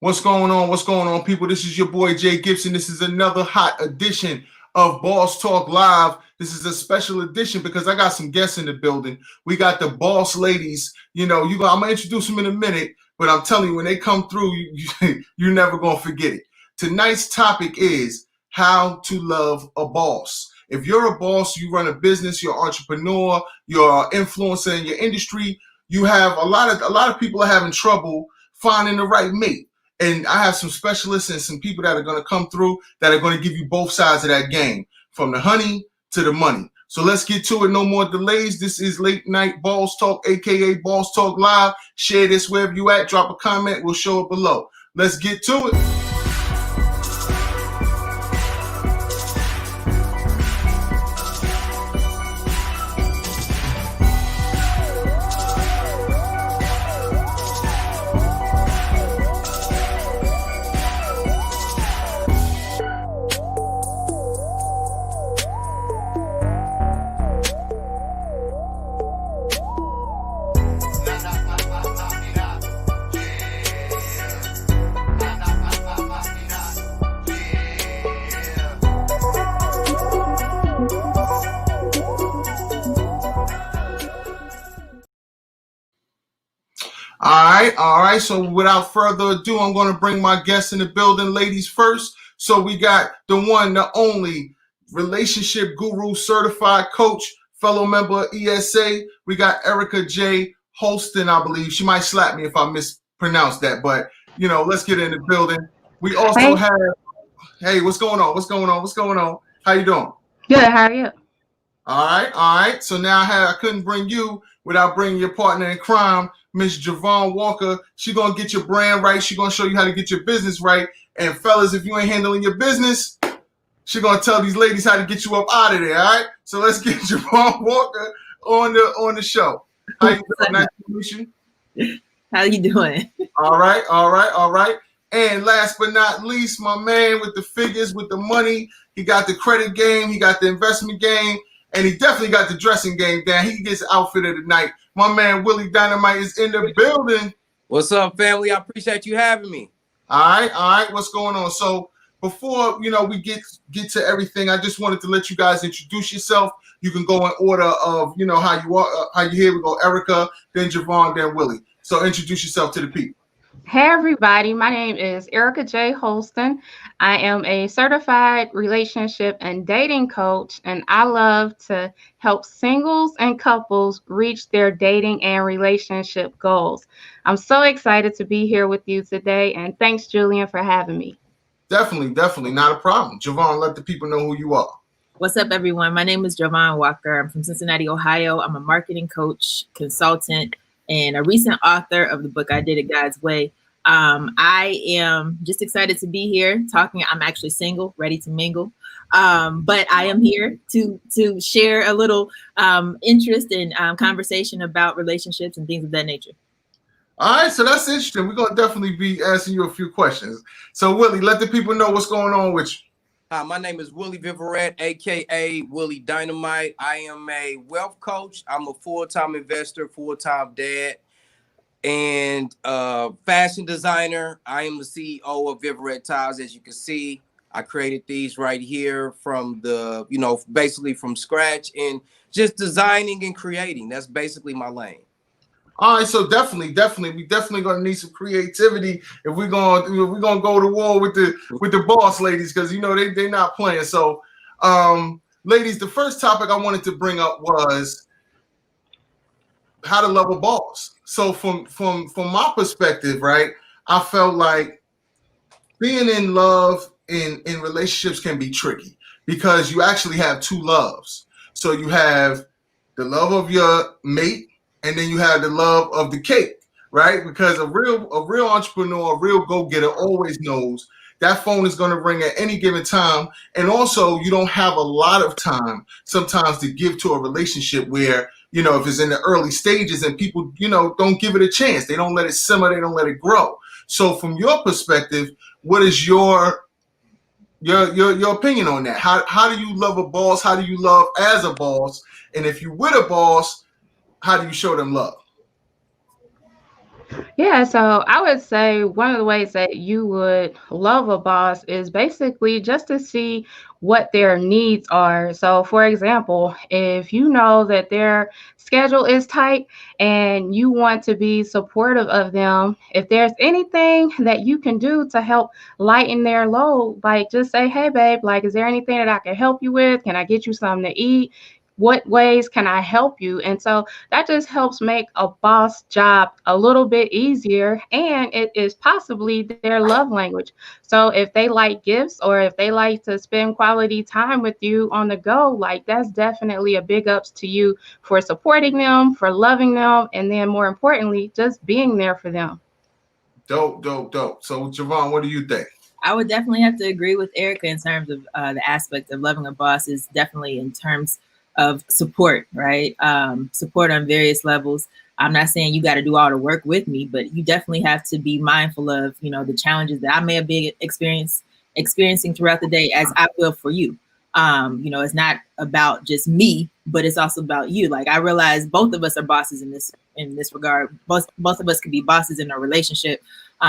What's going on? What's going on, people? This is your boy Jay Gibson. This is another hot edition of Boss Talk Live. This is a special edition because I got some guests in the building. We got the boss ladies. I'm gonna introduce them in a minute, but I'm telling you, when they come through, you're never gonna forget it. Tonight's topic is how to love a boss. If you're a boss, you run a business, you're an entrepreneur, you're an influencer in your industry. You have a lot of people are having trouble finding the right mate. And I have some specialists and some people that are going to come through that are going to give you both sides of that game, from the honey to the money. So let's get to it. No more delays. This is Late Night Boss Talk, a.k.a. Boss Talk Live. Share this wherever you at. Drop a comment. We'll show it below. Let's get to it. All right. So without further ado, I'm going to bring my guests in the building. Ladies first. So we got the one, the only relationship guru, certified coach, fellow member of ESA. We got Erica J. Holston, I believe. She might slap me if I mispronounce that, but let's get in the building. We also have, hey, what's going on? What's going on? How you doing? Good. How are you? All right. So now I couldn't bring you without bringing your partner in crime, Miss Javon Walker. She gonna get your brand right. She gonna show you how to get your business right. And fellas, if you ain't handling your business, she gonna tell these ladies how to get you up out of there. All right. So let's get Javon Walker on the show. How you doing? Nice to meet you. How you doing? All right. And last but not least, my man with the figures, with the money. He got the credit game. He got the investment game. And he definitely got the dressing game down. He gets the outfit of the night. My man Willie Dynamite is in the building. What's up, family? I appreciate you having me. All right. What's going on? So before we get to everything, I just wanted to let you guys introduce yourself. You can go in order of how you are, how you here. We go Erica, then Javon, then Willie. So introduce yourself to the people. Hey everybody, my name is Erica J. Holston. I am a certified relationship and dating coach, and I love to help singles and couples reach their dating and relationship goals. I'm so excited to be here with you today, and thanks, Julian, for having me. Definitely, not a problem. Javon, let the people know who you are. What's up, everyone? My name is Javon Walker. I'm from Cincinnati, Ohio. I'm a marketing coach, consultant, and a recent author of the book I Did It God's Way. I am just excited to be here talking. I'm actually single, ready to mingle. But I am here to share a little interest in conversation about relationships and things of that nature. All right, so that's interesting. We're going to definitely be asking you a few questions. So, Willie, let the people know what's going on with you. Hi, my name is Willie Viverette, a.k.a. Willie Dynamite. I am a wealth coach. I'm a full-time investor, full-time dad, and fashion designer. I am the CEO of Viverette Tiles. As you can see, I created these right here from basically from scratch, and just designing and creating. That's basically my lane. All right, so definitely, we definitely gonna need some creativity if we're gonna go to war with the boss ladies, because they're not playing. So, ladies, the first topic I wanted to bring up was how to love a boss. So from my perspective, right, I felt like being in love in relationships can be tricky because you actually have two loves. So you have the love of your mate, and then you have the love of the cake, right? Because a real entrepreneur, a real go-getter always knows that phone is going to ring at any given time. And also, you don't have a lot of time sometimes to give to a relationship where, if it's in the early stages and people, don't give it a chance. They don't let it simmer. They don't let it grow. So from your perspective, what is your opinion on that? How do you love a boss? How do you love as a boss? And if you're with a boss, how do you show them love? Yeah, so I would say one of the ways that you would love a boss is basically just to see what their needs are. So, for example, if you know that their schedule is tight and you want to be supportive of them, if there's anything that you can do to help lighten their load, like just say, hey, babe, like, is there anything that I can help you with? Can I get you something to eat? What ways can I help you? And so that just helps make a boss job a little bit easier, and it is possibly their love language. So if they like gifts or if they like to spend quality time with you on the go, like that's definitely a big ups to you for supporting them, for loving them, and then more importantly, just being there for them. Dope, dope, dope. So Javon, what do you think? I would definitely have to agree with Erica in terms of the aspect of loving a boss is definitely in terms of support, right? Support on various levels. I'm not saying you got to do all the work with me, but you definitely have to be mindful of, the challenges that I may have been experiencing throughout the day, as I will for you. It's not about just me, but it's also about you. Like I realize both of us are bosses in this regard. Both of us can be bosses in a relationship.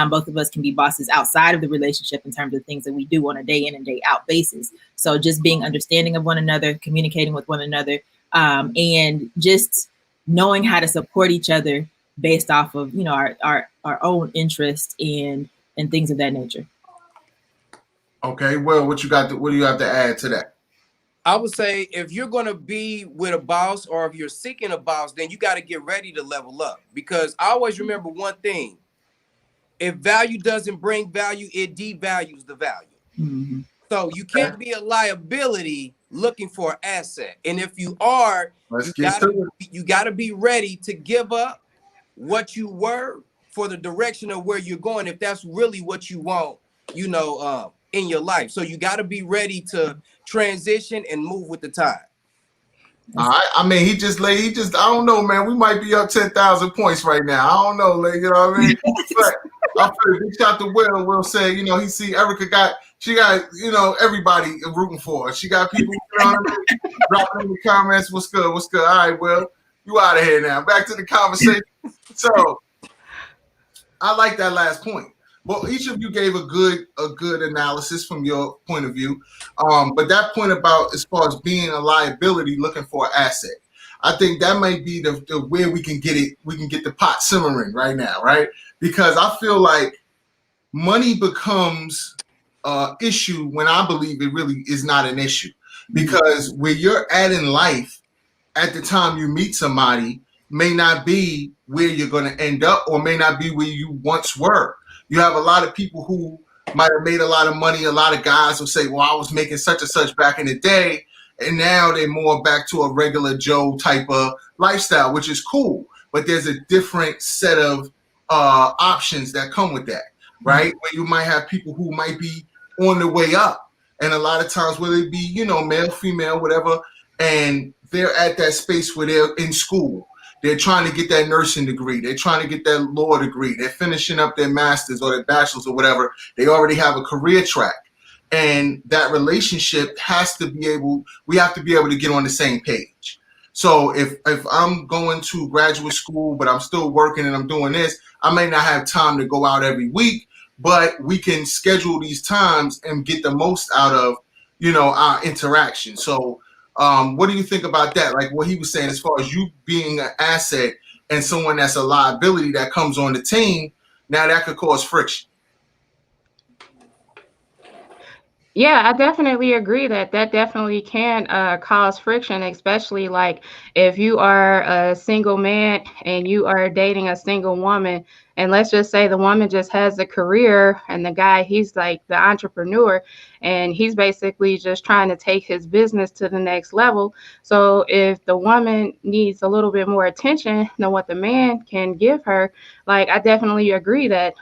Both of us can be bosses outside of the relationship in terms of things that we do on a day in and day out basis. So just being understanding of one another, communicating with one another, and just knowing how to support each other based off of, our own interest and things of that nature. Okay, well, what do you have to add to that? I would say if you're going to be with a boss or if you're seeking a boss, then you got to get ready to level up, because I always remember one thing. If value doesn't bring value, it devalues the value. Mm-hmm. So you can't be a liability looking for an asset. And if you are, you gotta be ready to give up what you were for the direction of where you're going, if that's really what you want, in your life. So you gotta be ready to transition and move with the time. All right. I mean, I don't know, man. We might be up 10,000 points right now. I don't know, like, you know what I mean? But I'll put a big shout to Will. Will say, he see Erica she got, everybody rooting for her. She got people, dropping in the comments. What's good? What's good? All right, Will, you out of here now. Back to the conversation. So I like that last point. Well, each of you gave a good analysis from your point of view. But that point about as far as being a liability, looking for an asset, I think that might be the where we can get it. We can get the pot simmering right now, right? Because I feel like money becomes an issue when I believe it really is not an issue. Because where you're at in life at the time you meet somebody may not be where you're going to end up, or may not be where you once were. You have a lot of people who might have made a lot of money. A lot of guys will say, well, I was making such and such back in the day, and now they're more back to a regular Joe type of lifestyle, which is cool. But there's a different set of options that come with that, right? Where you might have people who might be on the way up. And a lot of times, whether it be, male, female, whatever, and they're at that space where they're in school. They're trying to get that nursing degree. They're trying to get that law degree. They're finishing up their master's or their bachelor's or whatever. They already have a career track. And that relationship we have to be able to get on the same page. So if I'm going to graduate school, but I'm still working and I'm doing this, I may not have time to go out every week, but we can schedule these times and get the most out of, our interaction. So what do you think about that? Like what he was saying, as far as you being an asset and someone that's a liability that comes on the team, now that could cause friction. Yeah, I definitely agree that definitely can cause friction, especially like if you are a single man and you are dating a single woman. And let's just say the woman just has a career and the guy, he's like the entrepreneur and he's basically just trying to take his business to the next level. So if the woman needs a little bit more attention than what the man can give her, like I definitely agree that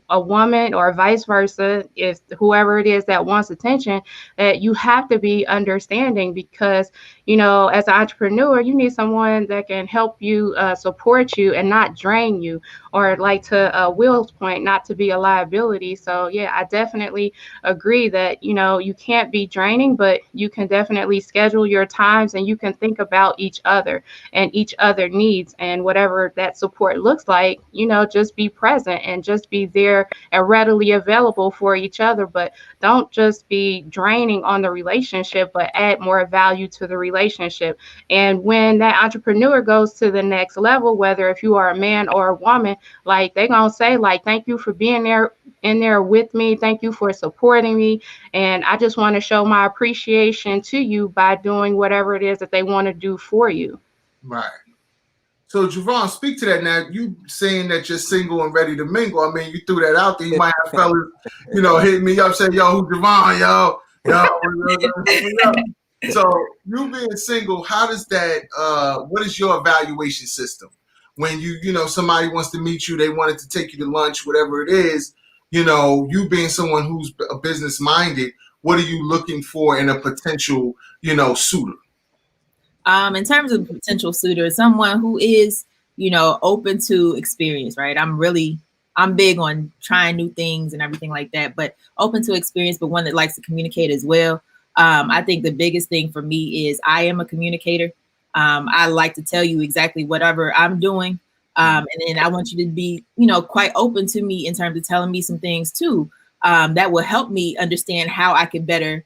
a woman or vice versa, if whoever it is that wants attention, that you have to be understanding because, as an entrepreneur, you need someone that can help you support you and not drain you or like to Will's point, not to be a liability. So yeah, I definitely agree that, you know, you can't be draining, but you can definitely schedule your times and you can think about each other and each other needs, and whatever that support looks like, you know, just be present and just be there and readily available for each other. But don't just be draining on the relationship, but add more value to the relationship. And when that entrepreneur goes to the next level, whether if you are a man or a woman, like they gonna say like, thank you for being there in there with me, thank you for supporting me, and I just want to show my appreciation to you by doing whatever it is that they want to do for you. Right. So Javon, speak to that now. You saying that you're single and ready to mingle. I mean, you threw that out there. You might have fellas, you know, hitting me up saying, yo, who's Javon, yo. So you being single, how does that, what is your evaluation system? When you know, somebody wants to meet you, they wanted to take you to lunch, whatever it is, you know, you being someone who's a business minded, what are you looking for in a potential, you know, suitor? In terms of potential suitor, someone who is, you know, open to experience, right? I'm big on trying new things and everything like that, but open to experience, but one that likes to communicate as well. I think the biggest thing for me is I am a communicator. I like to tell you exactly whatever I'm doing. And then I want you to be, you know, quite open to me in terms of telling me some things too, that will help me understand how I can better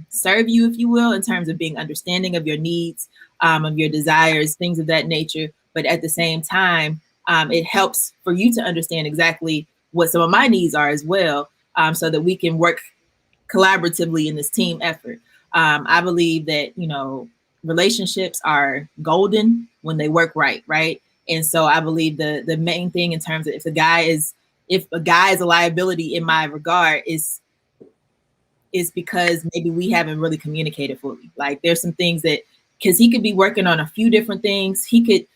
serve you, if you will, in terms of being understanding of your needs, of your desires, things of that nature. But at the same time, it helps for you to understand exactly what some of my needs are as well, so that we can work collaboratively in this team effort. I believe that, you know, relationships are golden when they work right, right? And so I believe the main thing in terms of if a guy is a liability in my regard is because maybe we haven't really communicated fully. Like there's some things that, because he could be working on a few different things. He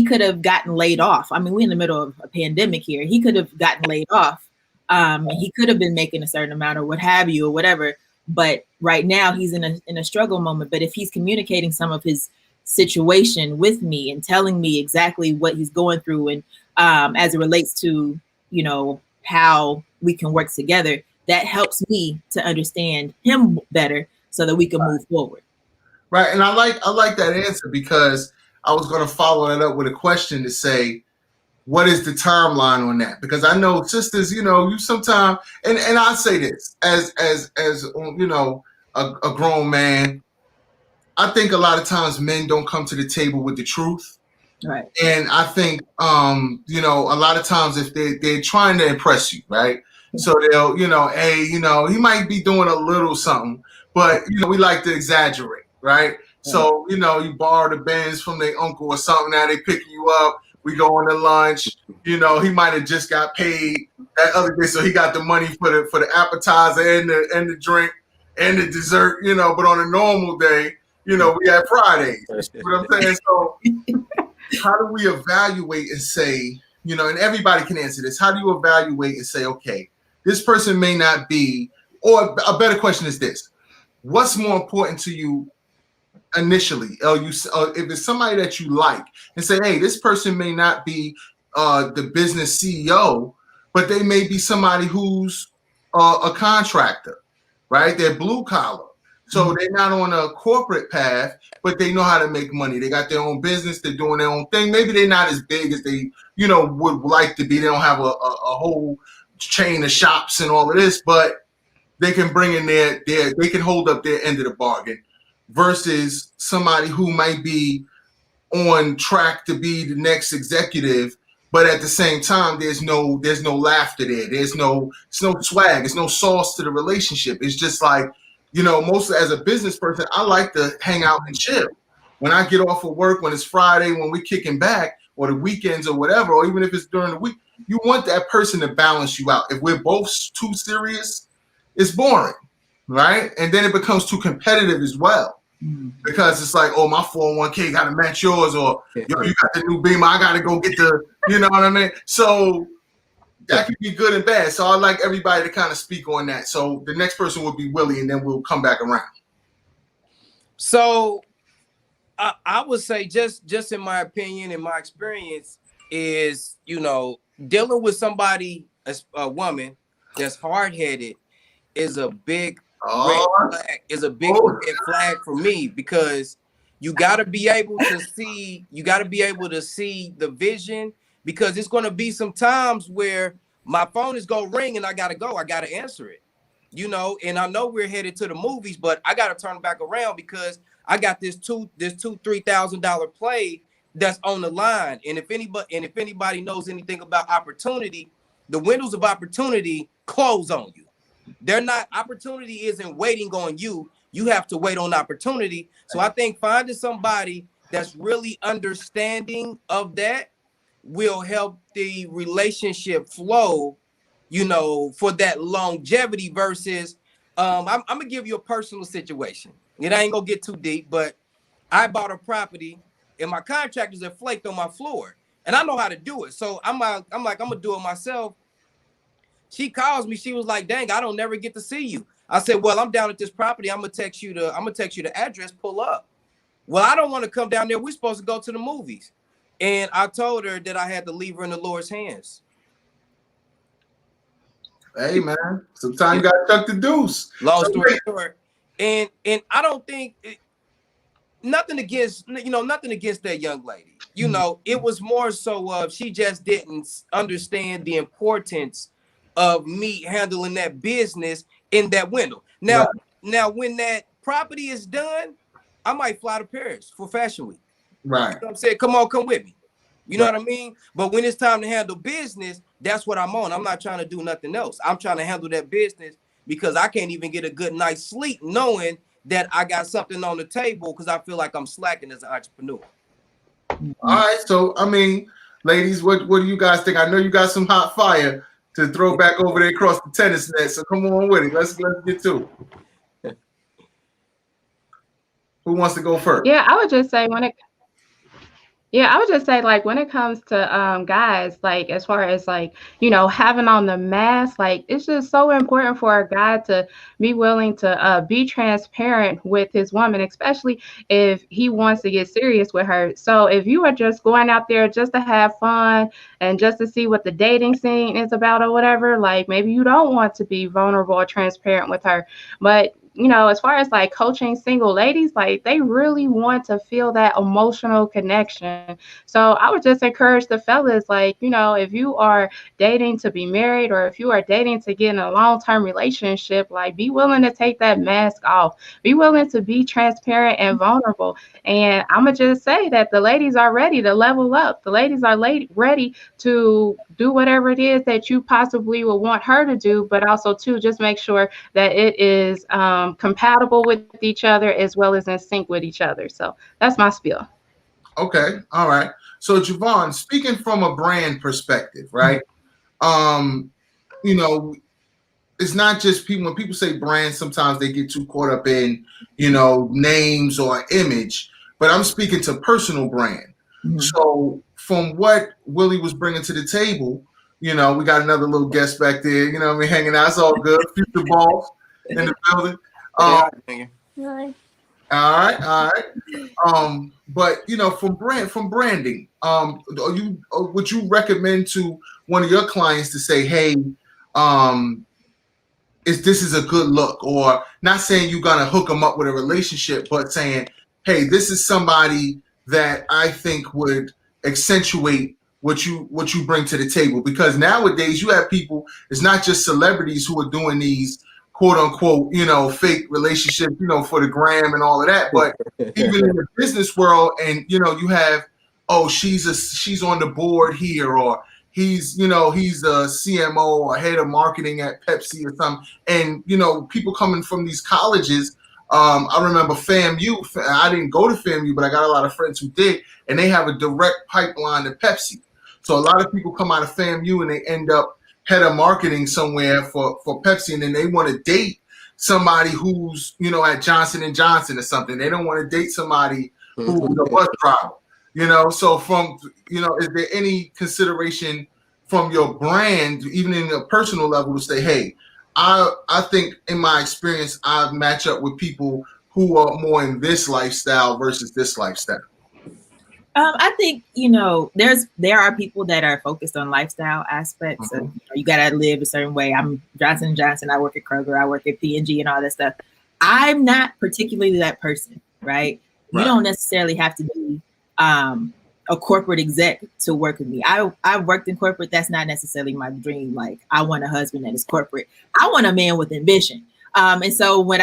could have gotten laid off. I mean, we're in the middle of a pandemic here. He could have gotten laid off. He could have been making a certain amount or what have you or whatever. But right now he's in a struggle moment. But if he's communicating some of his situation with me and telling me exactly what he's going through, and as it relates to, you know, how we can work together, that helps me to understand him better so that we can move forward. Right. And I like that answer, because I was going to follow that up with a question to say, what is the timeline on that? Because I know sisters, you know, you sometimes, and I say this as you know, a grown man, I think a lot of times men don't come to the table with the truth. Right. And I think, you know, a lot of times if they're trying to impress you, right? So they'll, you know, hey, you know, he might be doing a little something, but, you know, we like to exaggerate, right? So, you know, you borrow the Benz from their uncle or something. Now they picking you up. We go on to lunch. You know, he might have just got paid that other day, so he got the money for the appetizer and the drink and the dessert. You know, but on a normal day, you know, we have Fridays. You see what I'm saying? So how do we evaluate and say, you know, and everybody can answer this. How do you evaluate and say, okay, this person may not be, or a better question is this: what's more important to you initially? If it's somebody that you like, and say, hey, this person may not be the business CEO, but they may be somebody who's a contractor, right? They're blue collar. So they're not on a corporate path, but they know how to make money. They got their own business. They're doing their own thing. Maybe they're not as big as they, you know, would like to be. They don't have a whole chain of shops and all of this, but they can bring in they can hold up their end of the bargain, versus somebody who might be on track to be the next executive, but at the same time, there's no laughter there. There's no swag. There's no sauce to the relationship. It's just like, you know, mostly as a business person, I like to hang out and chill. When I get off of work, when it's Friday, when we're kicking back, or the weekends or whatever, or even if it's during the week, you want that person to balance you out. If we're both too serious, it's boring, right? And then it becomes too competitive as well. Because it's like, oh, my 401k got to match yours, or yo, you got the new Beamer, I got to go get the, you know what I mean? So that could be good and bad. So I'd like everybody to kind of speak on that. So the next person would be Willie, and then we'll come back around. So I would say, just in my opinion and my experience, is, you know, dealing with somebody, a woman that's hard-headed, is a big red flag. Is a big red flag for me, because you got to be able to see. You got to be able to see the vision, because it's going to be some times where my phone is going to ring and I got to go. I got to answer it. You know, and I know we're headed to the movies, but I got to turn back around because I got this $3,000 play that's on the line. And if anybody knows anything about opportunity, the windows of opportunity close on you. They're not, opportunity isn't waiting on you. You have to wait on opportunity. So I think finding somebody that's really understanding of that will help the relationship flow, you know, for that longevity versus, I'm gonna give you a personal situation. It ain't gonna get too deep, but I bought a property and my contractors have flaked on my floor, and I know how to do it. So I'm like, I'm gonna do it myself. She calls me. She was like, "Dang, I don't never get to see you." I said, "Well, I'm down at this property. I'm gonna text you the address. Pull up." Well, I don't want to come down there. We're supposed to go to the movies, and I told her that I had to leave her in the Lord's hands. Hey man, sometimes you gotta chuck the deuce. Long story short, and I don't think nothing against that young lady. You know, it was more so of she just didn't understand the importance of me handling that business in that window. Now, when that property is done, I might fly to Paris for Fashion Week. Right. You know what I'm saying? Come with me. You know what I mean? But when it's time to handle business, that's what I'm on. I'm not trying to do nothing else. I'm trying to handle that business because I can't even get a good night's sleep knowing that I got something on the table because I feel like I'm slacking as an entrepreneur. All right. So, I mean, ladies, what do you guys think? I know you got some hot fire to throw back over there across the tennis net. So come on with it. Let's get to it. Who wants to go first? Yeah, I would just say like when it comes to guys, like as far as like, you know, having on the mask, like it's just so important for a guy to be willing to be transparent with his woman, especially if he wants to get serious with her. So if you are just going out there just to have fun and just to see what the dating scene is about or whatever, like maybe you don't want to be vulnerable or transparent with her. But you know, as far as like coaching single ladies, like they really want to feel that emotional connection. So I would just encourage the fellas, like, you know, if you are dating to be married or if you are dating to get in a long-term relationship, like be willing to take that mask off. Be willing to be transparent and vulnerable. And I'm going to just say that the ladies are ready to level up. The ladies are ready to do whatever it is that you possibly would want her to do, but also to just make sure that it is compatible with each other as well as in sync with each other. So that's my spiel. Okay. All right. So Javon, speaking from a brand perspective, right? You know, it's not just people. When people say brand, sometimes they get too caught up in, you know, names or image, but I'm speaking to personal brand. Mm-hmm. So from what Willie was bringing to the table, you know, we got another little guest back there, you know what I mean, hanging out. It's all good. Future boss in the building. All right. But you know, from branding, would you recommend to one of your clients to say, hey, this is a good look, or not saying you're gonna hook them up with a relationship, but saying, hey, this is somebody that I think would accentuate what you bring to the table? Because nowadays you have people, it's not just celebrities who are doing these quote unquote, you know, fake relationships, you know, for the gram and all of that. But even in the business world, and you know, you have, oh, she's on the board here, or he's a CMO or head of marketing at Pepsi or something. And you know, people coming from these colleges. I remember FAMU. I didn't go to FAMU, but I got a lot of friends who did, and they have a direct pipeline to Pepsi. So a lot of people come out of FAMU and they end up head of marketing somewhere for Pepsi, and then they want to date somebody who's, you know, at Johnson & Johnson or something. They don't want to date somebody who's a bus driver, you know. So from, you know, is there any consideration from your brand, even in a personal level, to say, hey, I think in my experience, I match up with people who are more in this lifestyle versus this lifestyle? I think, there are people that are focused on lifestyle aspects. Mhm. Of, you got to live a certain way. I'm Johnson & Johnson. I work at Kroger. I work at P&G and all that stuff. I'm not particularly that person, right? You don't necessarily have to be a corporate exec to work with me. I've worked in corporate. That's not necessarily my dream. Like, I want a husband that is corporate. I want a man with ambition. And so when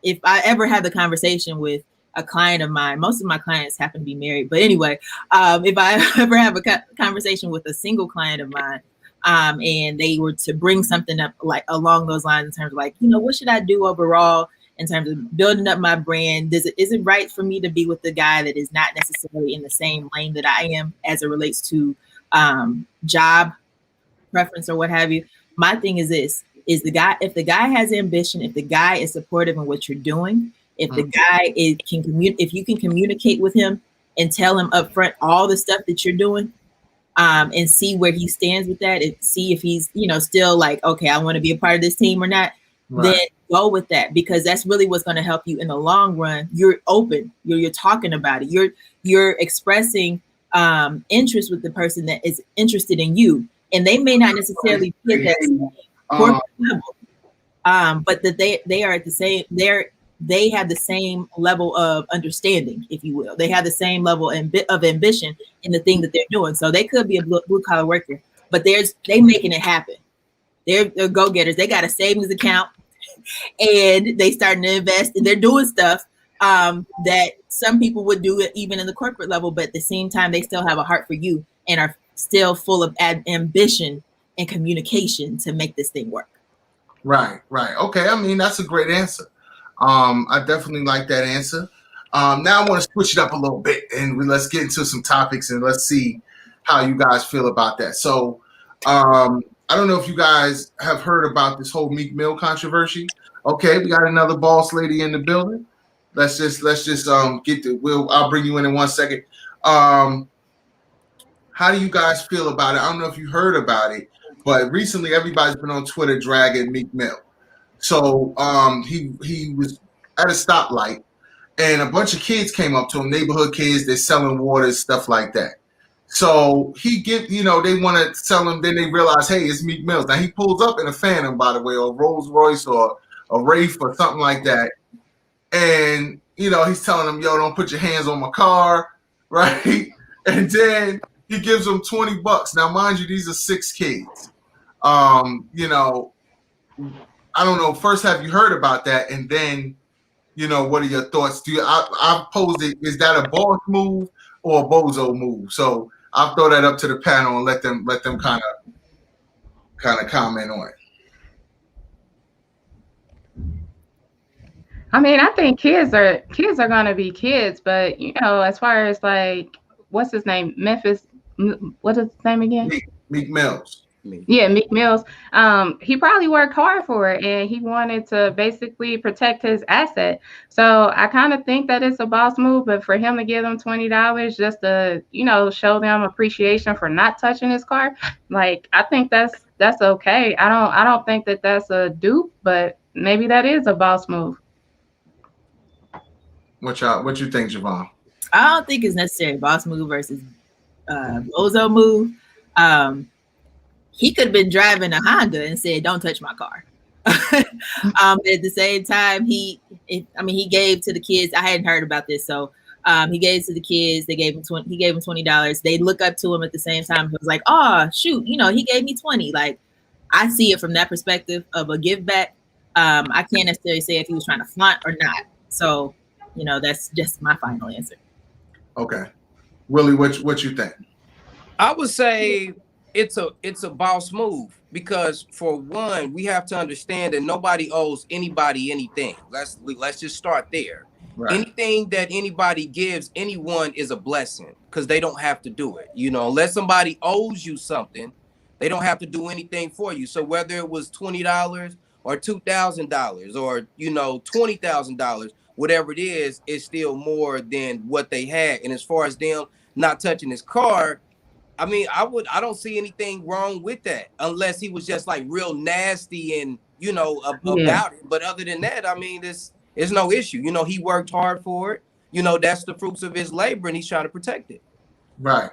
if I ever have the conversation with a client of mine, most of my clients happen to be married, but anyway, if I ever have a conversation with a single client of mine, and they were to bring something up like along those lines in terms of like, what should I do overall in terms of building up my brand? Is it right for me to be with the guy that is not necessarily in the same lane that I am as it relates to job preference or what have you? My thing is this: if the guy has ambition, if the guy is supportive in what you're doing, if the guy if you can communicate with him and tell him up front all the stuff that you're doing, and see where he stands with that, and see if he's, still like, okay, I want to be a part of this team or not, then go with that, because that's really what's going to help you in the long run. You're open, you're talking about it, you're expressing interest with the person that is interested in you, and they may not necessarily be at that corporate level, but that they are at the same, they have the same level of understanding, if you will. They have the same level of ambition in the thing that they're doing. So they could be a blue collar worker, but they making it happen. They're go-getters. They got a savings account and they starting to invest, and they're doing stuff that some people would do it even in the corporate level, but at the same time, they still have a heart for you and are still full of ambition and communication to make this thing work. Right. Okay. I mean, that's a great answer. I definitely like that answer. Now I want to switch it up a little bit and let's get into some topics and let's see how you guys feel about that. So, I don't know if you guys have heard about this whole Meek Mill controversy. Okay, we got another boss lady in the building. Let's just get to. I'll bring you in 1 second. How do you guys feel about it? I don't know if you heard about it, but recently everybody's been on Twitter dragging Meek Mill. So he was at a stoplight, and a bunch of kids came up to him, neighborhood kids. They're selling water, stuff like that. So they want to sell him. Then they realize, hey, it's Meek Mill. Now he pulls up in a Phantom, by the way, or Rolls Royce or a Wraith or something like that. And he's telling them, yo, don't put your hands on my car, right? And then he gives them $20. Now, mind you, these are 6 kids. I don't know. First, have you heard about that? And then, what are your thoughts? I posed it, is that a boss move or a bozo move? So I'll throw that up to the panel and let them kind of comment on it. I mean, I think kids are going to be kids, but as far as like, what's his name? What is his name again? Meek Mills. Yeah, Meek Mills. He probably worked hard for it, and he wanted to basically protect his asset. So I kind of think that it's a boss move, but for him to give them $20 just to, show them appreciation for not touching his car, like, I think that's okay. I don't think that that's a dupe, but maybe that is a boss move. What you think, Javon? I don't think it's necessarily boss move versus bozo move. He could have been driving a Honda and said, "Don't touch my car." But at the same time, he gave to the kids. I hadn't heard about this, so he gave to the kids. They gave him He gave him $20. They look up to him at the same time. He was like, "Oh shoot, he gave me 20." Like, I see it from that perspective of a give back. I can't necessarily say if he was trying to flaunt or not. So, that's just my final answer. Okay, Willie, what you think? I would say it's a boss move, because for one, we have to understand that nobody owes anybody anything. Let's just start there. Right. Anything that anybody gives anyone is a blessing, because they don't have to do it. Unless somebody owes you something, they don't have to do anything for you. So whether it was $20 or $2,000 or $20,000, whatever it is, it's still more than what they had. And as far as them not touching his car, I mean, I don't see anything wrong with that, unless he was just like real nasty and about it. But other than that, I mean, it's no issue. He worked hard for it. you know, that's the fruits of his labor, and he's trying to protect it. Right.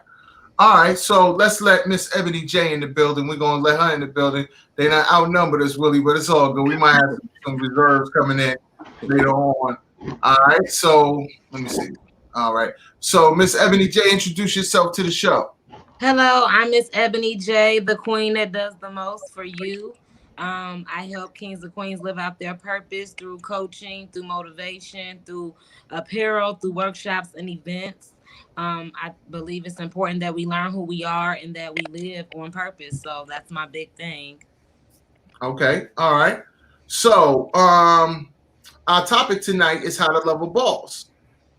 All right, so let's let Miss Ebony J in the building. We're gonna let her in the building. They not outnumbered us, Willie, but it's all good. We might have some reserves coming in later on. All right, so let me see. All right, so Miss Ebony J, introduce yourself to the show. Hello, I'm Miss Ebony J, the queen that does the most for you. I help kings and queens live out their purpose through coaching, through motivation, through apparel, through workshops and events. I believe it's important that we learn who we are and that we live on purpose. So that's my big thing. Okay, all right. So our topic tonight is how to love a boss.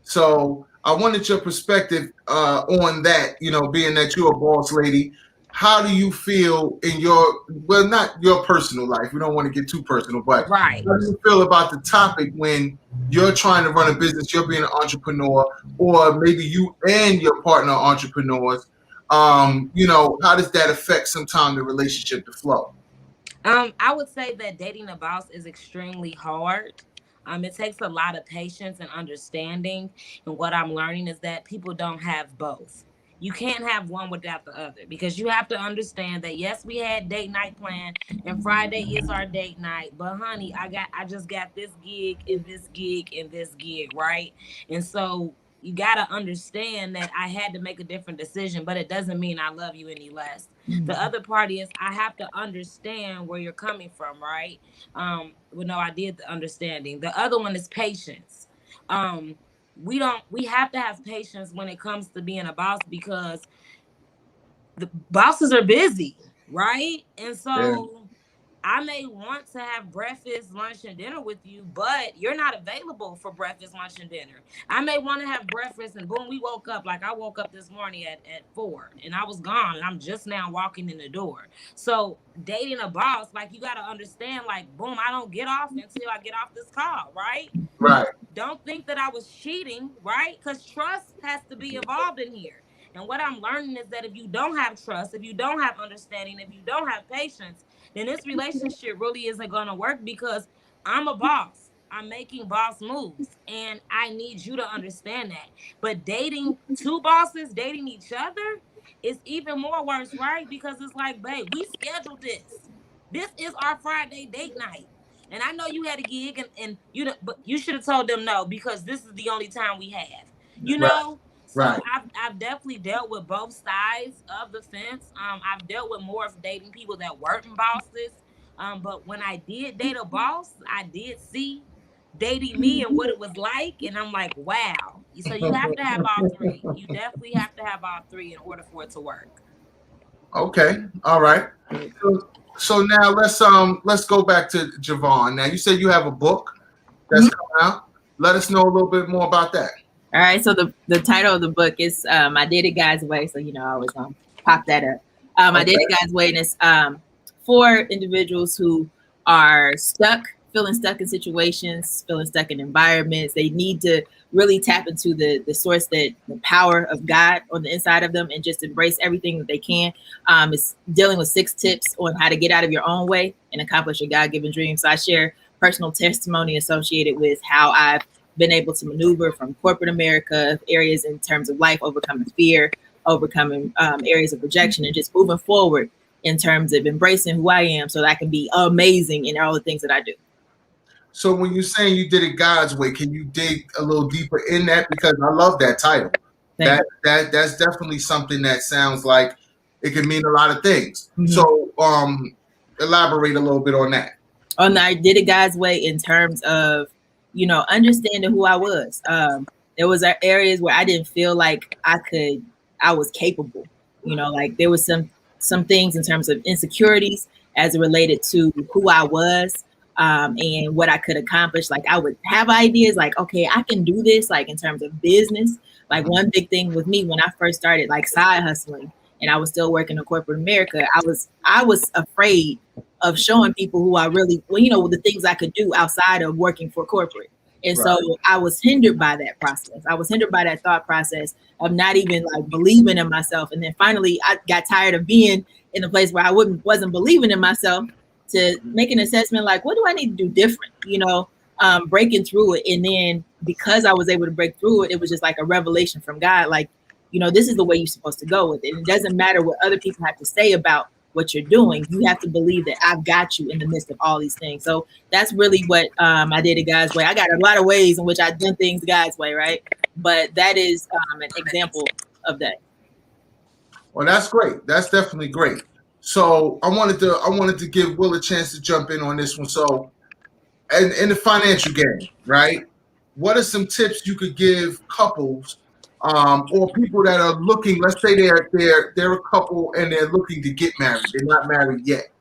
So I wanted your perspective on that, you know, being that you're a boss lady. How do you feel in your, well, not your personal life, we don't want to get too personal, but Right. how do you feel about the topic when you're trying to run a business, you're being an entrepreneur, or maybe you and your partner are entrepreneurs? You know, how does that affect sometimes the relationship, the flow? I would say that dating a boss is extremely hard. It takes a lot of patience and understanding. And what I'm learning is that people don't have both. You can't have one without the other, because you have to understand that yes, we had date night planned and Friday is our date night, but honey, I just got this gig and this gig and this gig, right? And so you got to understand that I had to make a different decision, but it doesn't mean I love you any less. The other part is I have to understand where you're coming from, right? Well, no, I did the understanding. The other one is patience. We have to have patience when it comes to being a boss, because the bosses are busy, right? And so I may want to have breakfast, lunch, and dinner with you, but you're not available for breakfast, lunch, and dinner. I may want to have breakfast, and boom, we woke up. Like I woke up this morning at 4, and I was gone, and I'm just now walking in the door. So dating a boss, like you got to understand, like, boom, I don't get off until I get off this call, right? Right. Don't think that I was cheating, right? Because trust has to be involved in here. And what I'm learning is that if you don't have trust, if you don't have understanding, if you don't have patience, then this relationship really isn't going to work, because I'm a boss. I'm making boss moves, and I need you to understand that. But dating two bosses, dating each other, is even more worse, right? Because it's like, babe, we scheduled this. This is our Friday date night. And I know you had a gig, and you, but you should have told them no, because this is the only time we have. You know. So Right. I've definitely dealt with both sides of the fence. I've dealt with more of dating people that weren't bosses. But when I did date a boss, I did see dating me and what it was like, and I'm like, wow. So you have to have all three. You definitely have to have all three in order for it to work. Okay. All right. So now let's go back to Javon. Now you said you have a book that's coming out. Let us know a little bit more about that. All right, so the title of the book is I Did It God's Way. So, you know, I always pop that up. I Did It God's Way, and it's for individuals who are feeling stuck in situations, feeling stuck in environments. They need to really tap into the source, the power of God on the inside of them, and just embrace everything that they can. It's dealing with 6 tips on how to get out of your own way and accomplish your God-given dream. So I share personal testimony associated with how I've been able to maneuver from corporate America, areas in terms of life, overcoming fear, overcoming areas of rejection, and just moving forward in terms of embracing who I am so that I can be amazing in all the things that I do. So when you're saying you did it God's way, can you dig a little deeper in that? Because I love that title. That's definitely something that sounds like it can mean a lot of things. Mm-hmm. So elaborate a little bit on that. I did it God's way in terms of, you know, understanding who I was. There was areas where I didn't feel like I was capable. You know, like there was some things in terms of insecurities as it related to who I was and what I could accomplish. Like I would have ideas like, okay, I can do this, like in terms of business. Like one big thing with me when I first started like side hustling and I was still working in corporate America, I was afraid of showing people who I really, well, you know, the things I could do outside of working for corporate. And so I was hindered by that process. I was hindered by that thought process of not even like believing in myself. And then finally I got tired of being in a place where I wasn't believing in myself to make an assessment like, what do I need to do different? You know, breaking through it. And then because I was able to break through it, it was just like a revelation from God. Like, this is the way you're supposed to go with it. And it doesn't matter what other people have to say about what you're doing. You have to believe that I've got you in the midst of all these things. So that's really what I did it God's way. I got a lot of ways in which I've done things God's way, right? But that is an example of that. Well, that's great. That's definitely great. So I wanted to give Will a chance to jump in on this one. So, in the financial game, right? What are some tips you could give couples, or people that are looking? Let's say they're a couple and they're looking to get married. They're not married yet.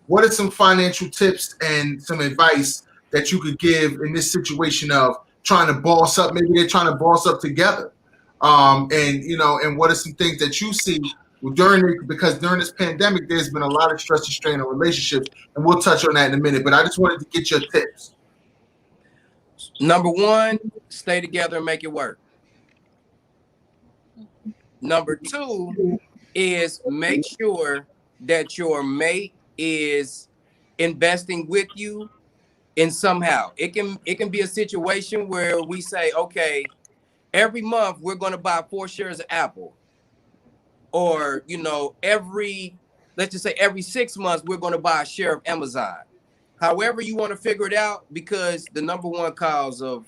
What are some financial tips and some advice that you could give in this situation of trying to boss up? Maybe they're trying to boss up together. And what are some things that you see because during this pandemic, there's been a lot of stress and strain on relationships, and we'll touch on that in a minute. But I just wanted to get your tips. Number one, stay together and make it work. Number two is make sure that your mate is investing with you in somehow. It can be a situation where we say, okay, every month we're going to buy 4 shares of Apple, or let's just say every 6 months we're going to buy a share of Amazon. However you want to figure it out, because the number one cause of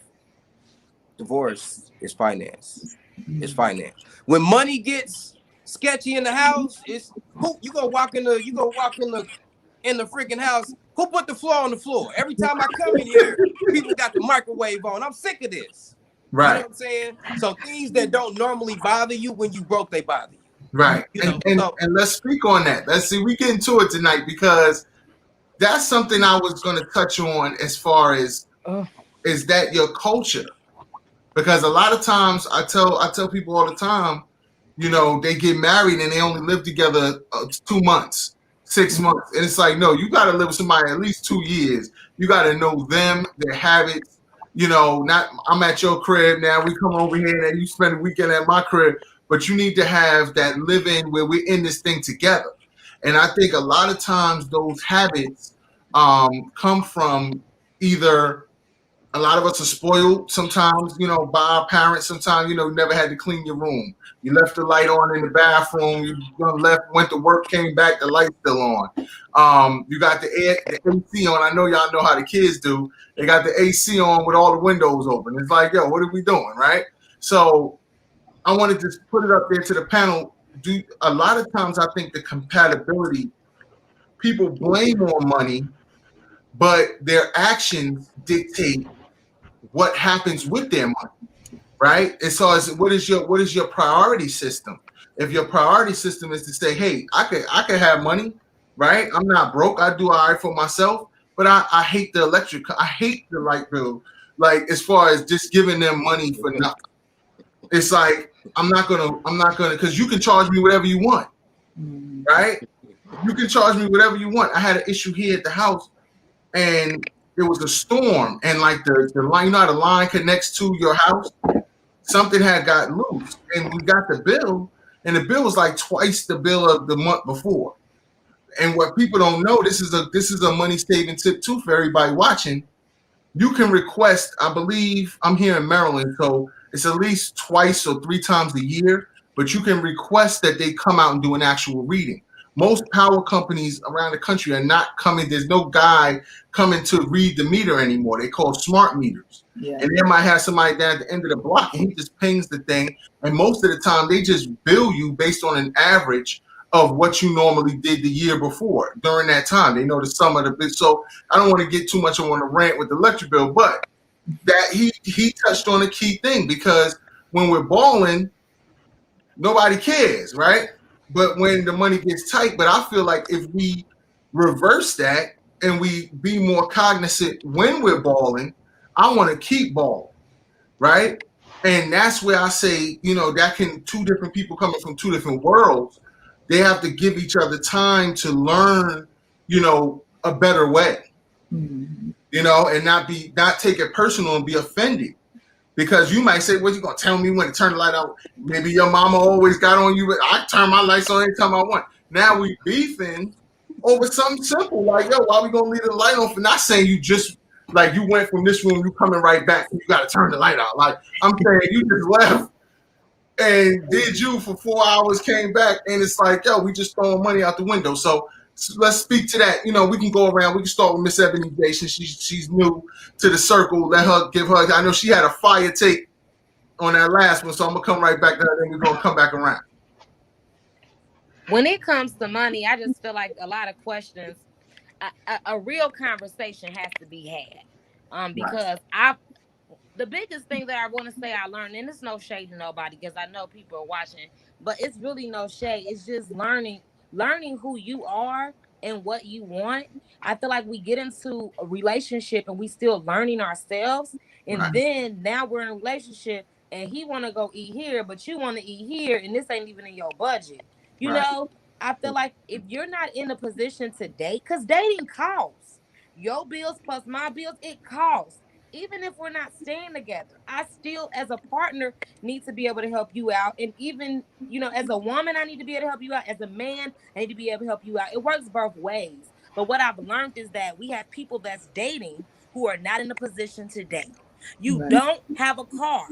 divorce is finance. It's finance. When money gets sketchy in the house, it's who you gonna walk in the freaking house. Who put the floor on the floor? Every time I come in here, people got the microwave on. I'm sick of this. Right. You know what I'm saying? So things that don't normally bother you, when you broke, they bother you. Right. And let's speak on that. Let's see. We get into it tonight because that's something I was going to touch on as far as is that your culture? Because a lot of times I tell people all the time, they get married and they only live together 2 months, 6 months. And it's like, no, you got to live with somebody at least 2 years. You got to know them, their habits. Not I'm at your crib now. We come over here and you spend the weekend at my crib. But you need to have that living where we're in this thing together. And I think a lot of times those habits come from either a lot of us are spoiled sometimes, by our parents. Sometimes, you never had to clean your room. You left the light on in the bathroom. You went to work, came back, the light's still on. You got the AC on. I know y'all know how the kids do. They got the AC on with all the windows open. It's like, yo, what are we doing, right? So I wanted to put it up there to the panel. A lot of times I think the compatibility, people blame on money, but their actions dictate what happens with their money, right? And so what is your priority system? If your priority system is to say, hey, I could have money, right? I'm not broke. I do all right for myself, but I hate the electric. I hate the light bill. Like, as far as just giving them money for nothing. It's like, I'm not gonna, because you can charge me whatever you want, right? You can charge me whatever you want. I had an issue here at the house, and there was a storm, and like the line, the line connects to your house. Something had got loose, and we got the bill, and the bill was like twice the bill of the month before. And what people don't know, this is a money saving tip too for everybody watching. You can request, I believe, I'm here in Maryland, so it's at least twice or 3 times a year, but you can request that they come out and do an actual reading. Most power companies around the country are not coming. There's no guy coming to read the meter anymore. They call smart meters. Yeah. And they might have somebody down at the end of the block, and he just pings the thing. And most of the time, they just bill you based on an average of what you normally did the year before during that time. They know the sum of the bill. So I don't want to get too much on the rant with the electric bill, but that he touched on a key thing, because when we're balling, nobody cares, right? But when the money gets tight, but I feel like if we reverse that and we be more cognizant when we're balling, I want to keep balling, right? And that's where I say, that can, 2 different people coming from 2 different worlds, they have to give each other time to learn, a better way. Mm-hmm. And not take it personal and be offended, because you might say, "What, you gonna tell me when to turn the light out?" Maybe your mama always got on you, but I turn my lights on anytime I want. Now we beefing over something simple like, "Yo, why we gonna leave the light on?" For not saying you just like you went from this room, you coming right back, and you got to turn the light out. Like I'm saying, you just left and did you for 4 hours, came back, and it's like, yo, we just throwing money out the window. So let's speak to that. You know, we can go around. We can start with Miss Ebony J. She's new to the circle. Let her give her. I know she had a fire take on that last one, so I'm gonna come right back to her, and we're gonna come back around. When it comes to money, I just feel like a lot of questions. A real conversation has to be had, because the biggest thing that I want to say I learned, and it's no shade to nobody because I know people are watching, but it's really no shade. It's just learning who you are and what you want. I feel like we get into a relationship and we still learning ourselves, and then now we're in a relationship and he want to go eat here, but you want to eat here, and this ain't even in your budget. You know, I feel like if you're not in a position to date, because dating costs, your bills plus my bills, it costs. Even if we're not staying together, I still, as a partner, need to be able to help you out. And even, you know, as a woman, I need to be able to help you out. As a man, I need to be able to help you out. It works both ways. But what I've learned is that we have people that's dating who are not in a position to date. You don't have a car.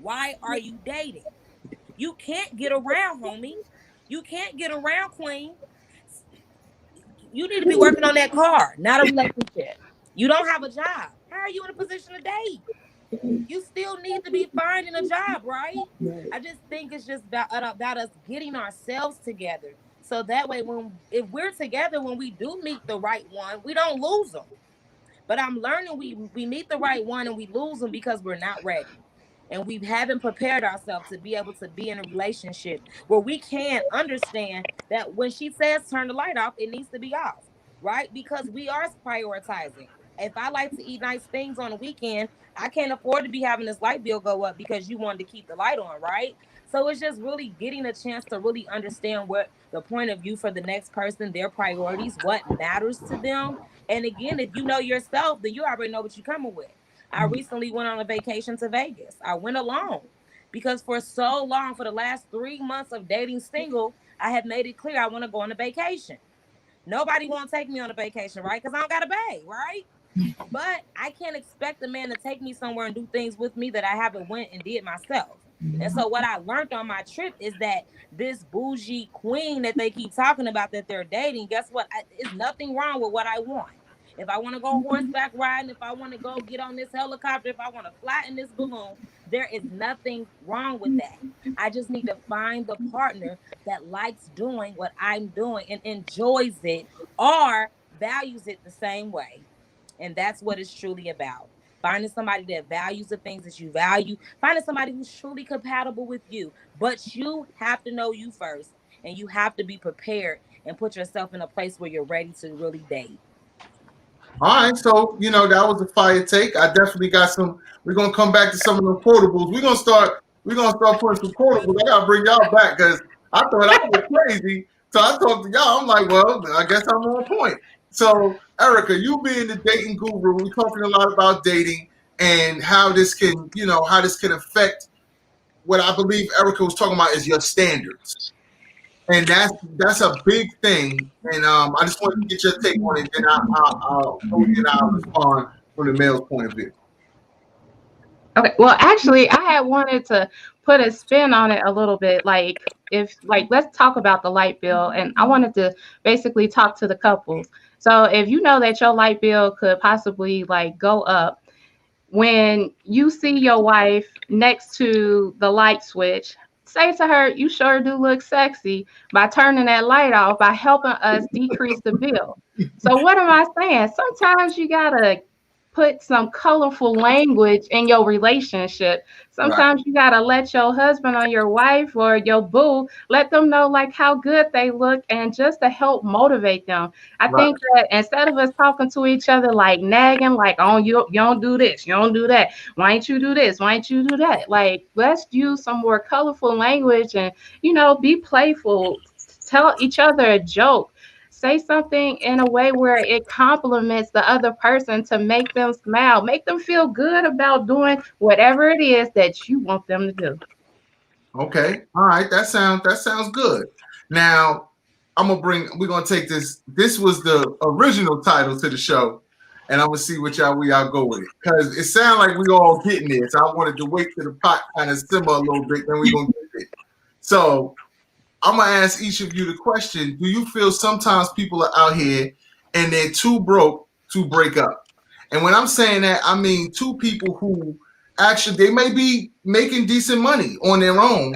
Why are you dating? You can't get around, homie. You can't get around, queen. You need to be working on that car, not a relationship. You don't have a job. How are you in a position to date? You still need to be finding a job, right? I just think it's just about us getting ourselves together. So that way, if we're together, when we do meet the right one, we don't lose them. But I'm learning we meet the right one and we lose them because we're not ready. And we haven't prepared ourselves to be able to be in a relationship where we can understand that when she says turn the light off, it needs to be off, right? Because we are prioritizing. If I like to eat nice things on the weekend, I can't afford to be having this light bill go up because you wanted to keep the light on, right? So it's just really getting a chance to really understand what the point of view for the next person, their priorities, what matters to them. And again, if you know yourself, then you already know what you're coming with. I recently went on a vacation to Vegas. I went alone because for so long, for the last 3 months of dating single, I have made it clear I want to go on a vacation. Nobody won't take me on a vacation, right? Because I don't got to pay, right? But I can't expect a man to take me somewhere and do things with me that I haven't went and did myself. And so what I learned on my trip is that this bougie queen that they keep talking about that they're dating, guess what? There's nothing wrong with what I want. If I want to go horseback riding, if I want to go get on this helicopter, if I want to fly in this balloon, there is nothing wrong with that. I just need to find the partner that likes doing what I'm doing and enjoys it or values it the same way. And that's what it's truly about. Finding somebody that values the things that you value. Finding somebody who's truly compatible with you. But you have to know you first. And you have to be prepared and put yourself in a place where you're ready to really date. All right, so you know that was a fire take. I definitely got some. We're gonna come back to some of the quotables. We're gonna start putting some quotables. I gotta bring y'all back because I thought I was crazy. So I talked to y'all. I'm like, well, I guess I'm on point. So Erica, you being the dating guru, we're talking a lot about dating and how this can, affect what I believe Erica was talking about is your standards. And that's a big thing, and I just wanted to get your take on it, and I'll respond from the male's point of view. Okay, well, actually, I had wanted to put a spin on it a little bit. Let's talk about the light bill, and I wanted to basically talk to the couples. So, if you know that your light bill could possibly go up, when you see your wife next to the light switch, say to her, you sure do look sexy by turning that light off, by helping us decrease the bill. So what am I saying? Sometimes you gotta put some colorful language in your relationship. Sometimes you gotta let your husband or your wife or your boo, let them know how good they look, and just to help motivate them. I think that instead of us talking to each other nagging, oh, you don't do this, you don't do that, why don't you do this, why don't you do that, let's use some more colorful language and be playful, tell each other a joke, say something in a way where it compliments the other person to make them smile, make them feel good about doing whatever it is that you want them to do. Okay. All right. That sounds good. Now, we're gonna take this. This was the original title to the show. and I'm gonna see where y'all go with it. Because it sounds like we all getting there. So I wanted to wait till the pot kind of simmer a little bit, then we're gonna get it. So I'm gonna ask each of you the question: do you feel sometimes people are out here and they're too broke to break up? And when I'm saying that, I mean two people who actually they may be making decent money on their own,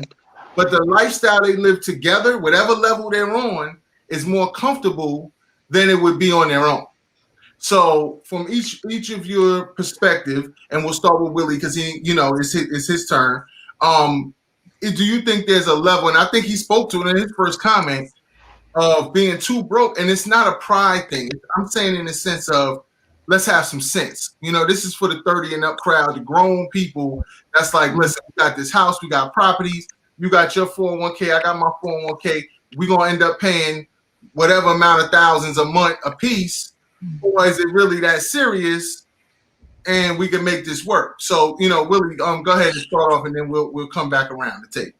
but the lifestyle they live together, whatever level they're on, is more comfortable than it would be on their own. So from each of your perspective, and we'll start with Willie because he, it's his turn. Do you think there's a level, and I think he spoke to it in his first comment, of being too broke, and it's not a pride thing. I'm saying in the sense of let's have some sense. This is for the 30 and up crowd, the grown people. That's like, listen, we got this house, we got properties, you got your 401k, I got my 401k. We're gonna end up paying whatever amount of thousands a month a piece, or is it really that serious? And we can make this work. So, Willie, go ahead and start off, and then we'll come back around the table.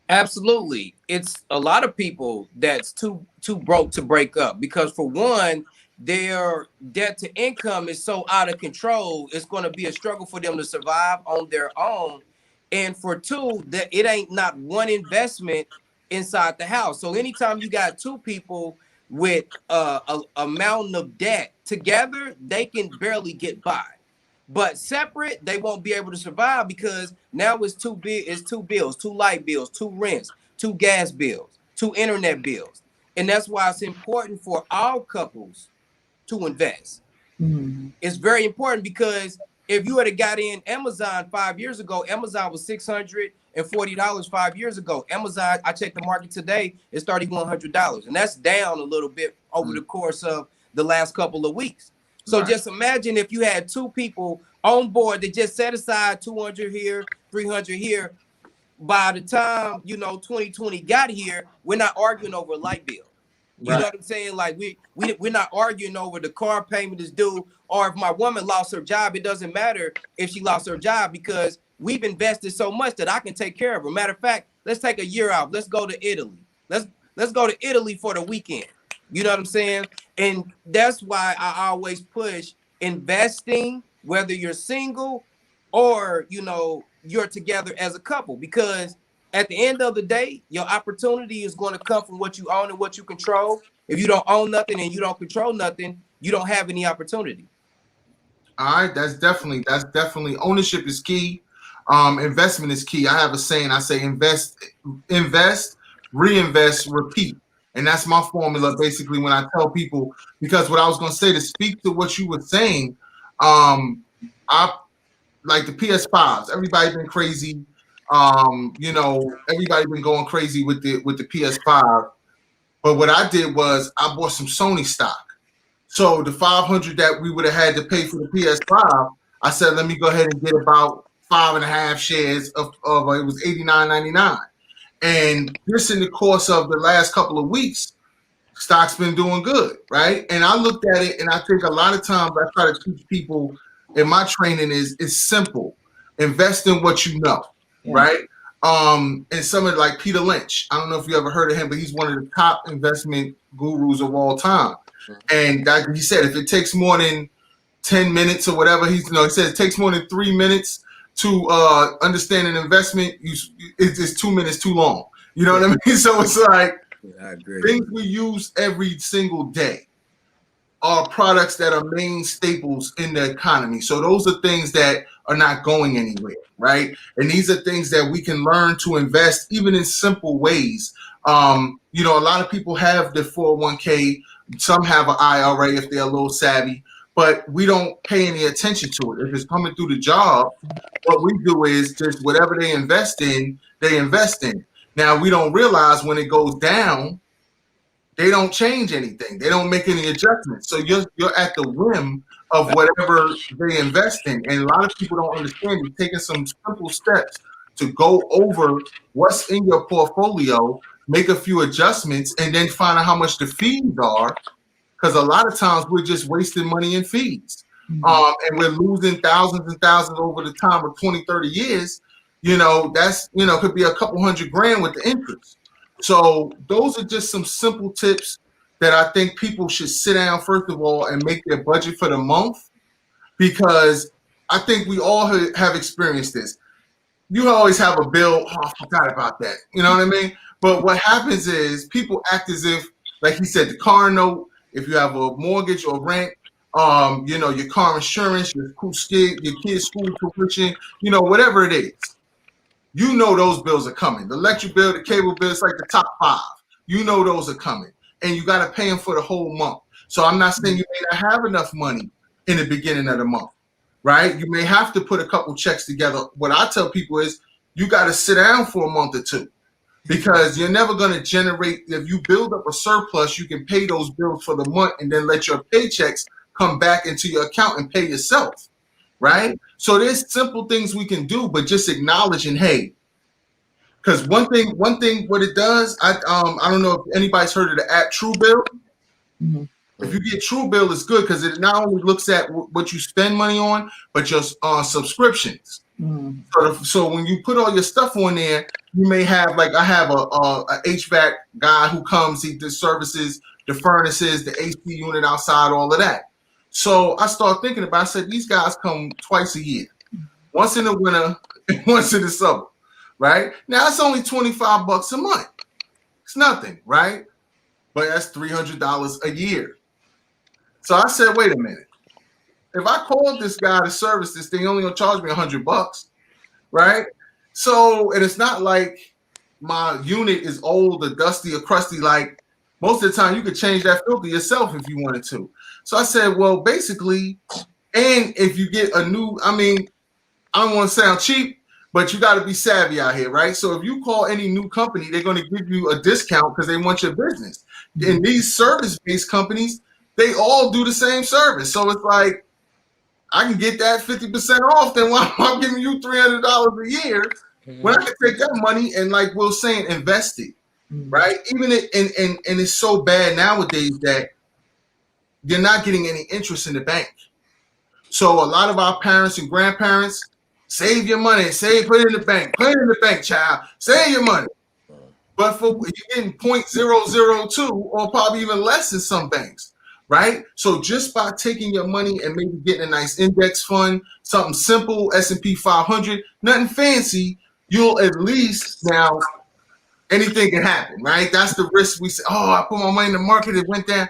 Absolutely. It's a lot of people that's too broke to break up because, for one, their debt to income is so out of control. It's going to be a struggle for them to survive on their own. And for two, that it ain't not one investment inside the house. So anytime you got two people with a mountain of debt together, they can barely get by. But separate, they won't be able to survive because now it's two bills, two light bills, two rents, two gas bills, two internet bills. And that's why it's important for all couples to invest. Mm-hmm. It's very important because if you had got in Amazon 5 years ago, Amazon was $640 5 years ago. Amazon, I checked the market today, it's $3,100. And that's down a little bit over the course of the last couple of weeks. So just imagine if you had two people on board that just set aside 200 here, 300 here. By the time, 2020 got here, we're not arguing over a light bill. You know what I'm saying? Like we're not arguing over the car payment is due, or if my woman lost her job, it doesn't matter if she lost her job because we've invested so much that I can take care of her. Matter of fact, let's take a year out. Let's go to Italy. Let's go to Italy for the weekend. You know what I'm saying? And that's why I always push investing, whether you're single or, you're together as a couple, because at the end of the day, your opportunity is going to come from what you own and what you control. If you don't own nothing and you don't control nothing, you don't have any opportunity. All right. That's definitely ownership is key. Investment is key. I have a saying, I say invest, reinvest, repeat. And that's my formula basically when I tell people, because what I was going to say to speak to what you were saying, I like the PS5s. Everybody's been crazy. Everybody been going crazy with the PS5. But what I did was I bought some Sony stock. So the $500 that we would have had to pay for the PS5, I said, let me go ahead and get about 5.5 shares of it was $89.99. And this in the course of the last couple of weeks, stock's been doing good, right? And I looked at it, and I think a lot of times I try to teach people in my training is simple. Invest in what you know, right? And someone like Peter Lynch, I don't know if you ever heard of him, but he's one of the top investment gurus of all time. And he said if it takes more than 10 minutes or whatever, he said it takes more than 3 minutes to understand an investment, it's 2 minutes too long. You know what I mean? So it's like I agree. Things we use every single day are products that are main staples in the economy. So those are things that are not going anywhere, right? And these are things that we can learn to invest even in simple ways. A lot of people have the 401k. Some have an IRA if they're a little savvy. But we don't pay any attention to it. If it's coming through the job, what we do is just whatever they invest in, they invest in. Now, we don't realize when it goes down, they don't change anything. They don't make any adjustments. So you're at the whim of whatever they invest in. And a lot of people don't understand. You're taking some simple steps to go over what's in your portfolio, make a few adjustments, and then find out how much the fees are. Because a lot of times we're just wasting money in fees. And we're losing thousands and thousands over the time of 20, 30 years. That's, could be a couple $100,000 with the interest. So those are just some simple tips that I think people should sit down, first of all, and make their budget for the month because I think we all have experienced this. You always have a bill. Oh, I forgot about that. You know what I mean? But what happens is people act as if, like he said, the car note, if you have a mortgage or rent, you know, your car insurance, your kid's school tuition, you know, whatever it is, you know those bills are coming. The electric bill, the cable bill, it's like the top 5. You know those are coming, and you got to pay them for the whole month. So I'm not saying you may not have enough money in the beginning of the month, right? You may have to put a couple checks together. What I tell people is you got to sit down for a month or two, because you're never going to generate. If you build up a surplus, you can pay those bills for the month and then let your paychecks come back into your account and pay yourself, right? So there's simple things we can do, but just acknowledging, hey, because one thing, what it does, I don't know if anybody's heard of the app Truebill. Mm-hmm. If you get Truebill, it's good because it not only looks at what you spend money on, but your subscriptions. Mm-hmm. So when you put all your stuff on there, you may have, like, I have a HVAC guy who comes, he does services, the furnaces, the AC unit outside, all of that. So I started thinking about, I said, these guys come twice a year, once in the winter and once in the summer, right? Now it's only $25 a month. It's nothing, right? But that's $300 a year. So I said, wait a minute. If I called this guy to service this thing, only gonna charge me $100, right? So, and it's not like my unit is old or dusty or crusty. Like, most of the time, you could change that filter yourself if you wanted to. So I said, well, basically, and if you get a new, I mean, I don't want to sound cheap, but you got to be savvy out here, right? So if you call any new company, they're going to give you a discount because they want your business. And these service-based companies, they all do the same service. So it's like, I can get that 50% off, then why am I giving you $300 a year when I can take that money and, like Will's saying, invest it, right? Even and it's so bad nowadays that you're not getting any interest in the bank. So a lot of our parents and grandparents, save your money, put it in the bank, child, save your money. But for you're getting 0.002 or probably even less in some banks, right? So just by taking your money and maybe getting a nice index fund, something simple, S&P 500, nothing fancy, you'll at least, now anything can happen, right? That's the risk. We say, oh, I put my money in the market, it went down.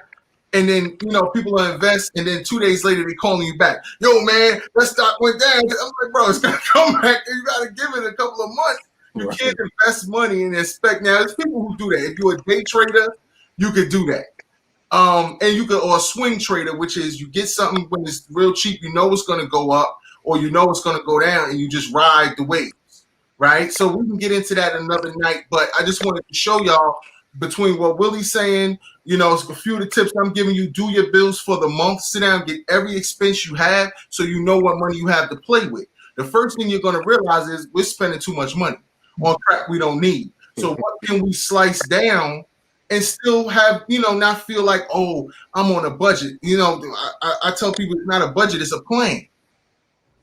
And then, you know, people will invest, and then 2 days later, they're calling you back. Yo, man, that stock went down. I'm like, bro, it's going to come back, and you got to give it a couple of months. You can't invest money and expect. Now, there's people who do that. If you're a day trader, you could do that. And you could, or a swing trader, which is you get something when it's real cheap, you know it's going to go up, or you know it's going to go down, and you just ride the waves, right? So we can get into that another night, but I just wanted to show y'all between what Willie's saying, you know, a few of the tips I'm giving you. Do your bills for the month. Sit down, get every expense you have so you know what money you have to play with. The first thing you're going to realize is we're spending too much money on crap we don't need. So what can we slice down and still have, you know, not feel like, oh, I'm on a budget. You know, I tell people it's not a budget, it's a plan.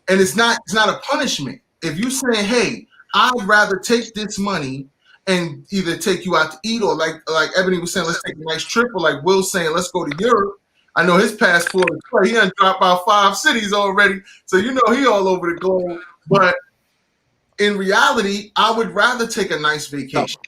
And it's not a punishment. If you say, hey, I'd rather take this money and either take you out to eat, or like Ebony was saying, let's take a nice trip, or like Will's saying, let's go to Europe. I know his passport is clear. He done dropped out 5 cities already. So you know he all over the globe. But in reality, I would rather take a nice vacation.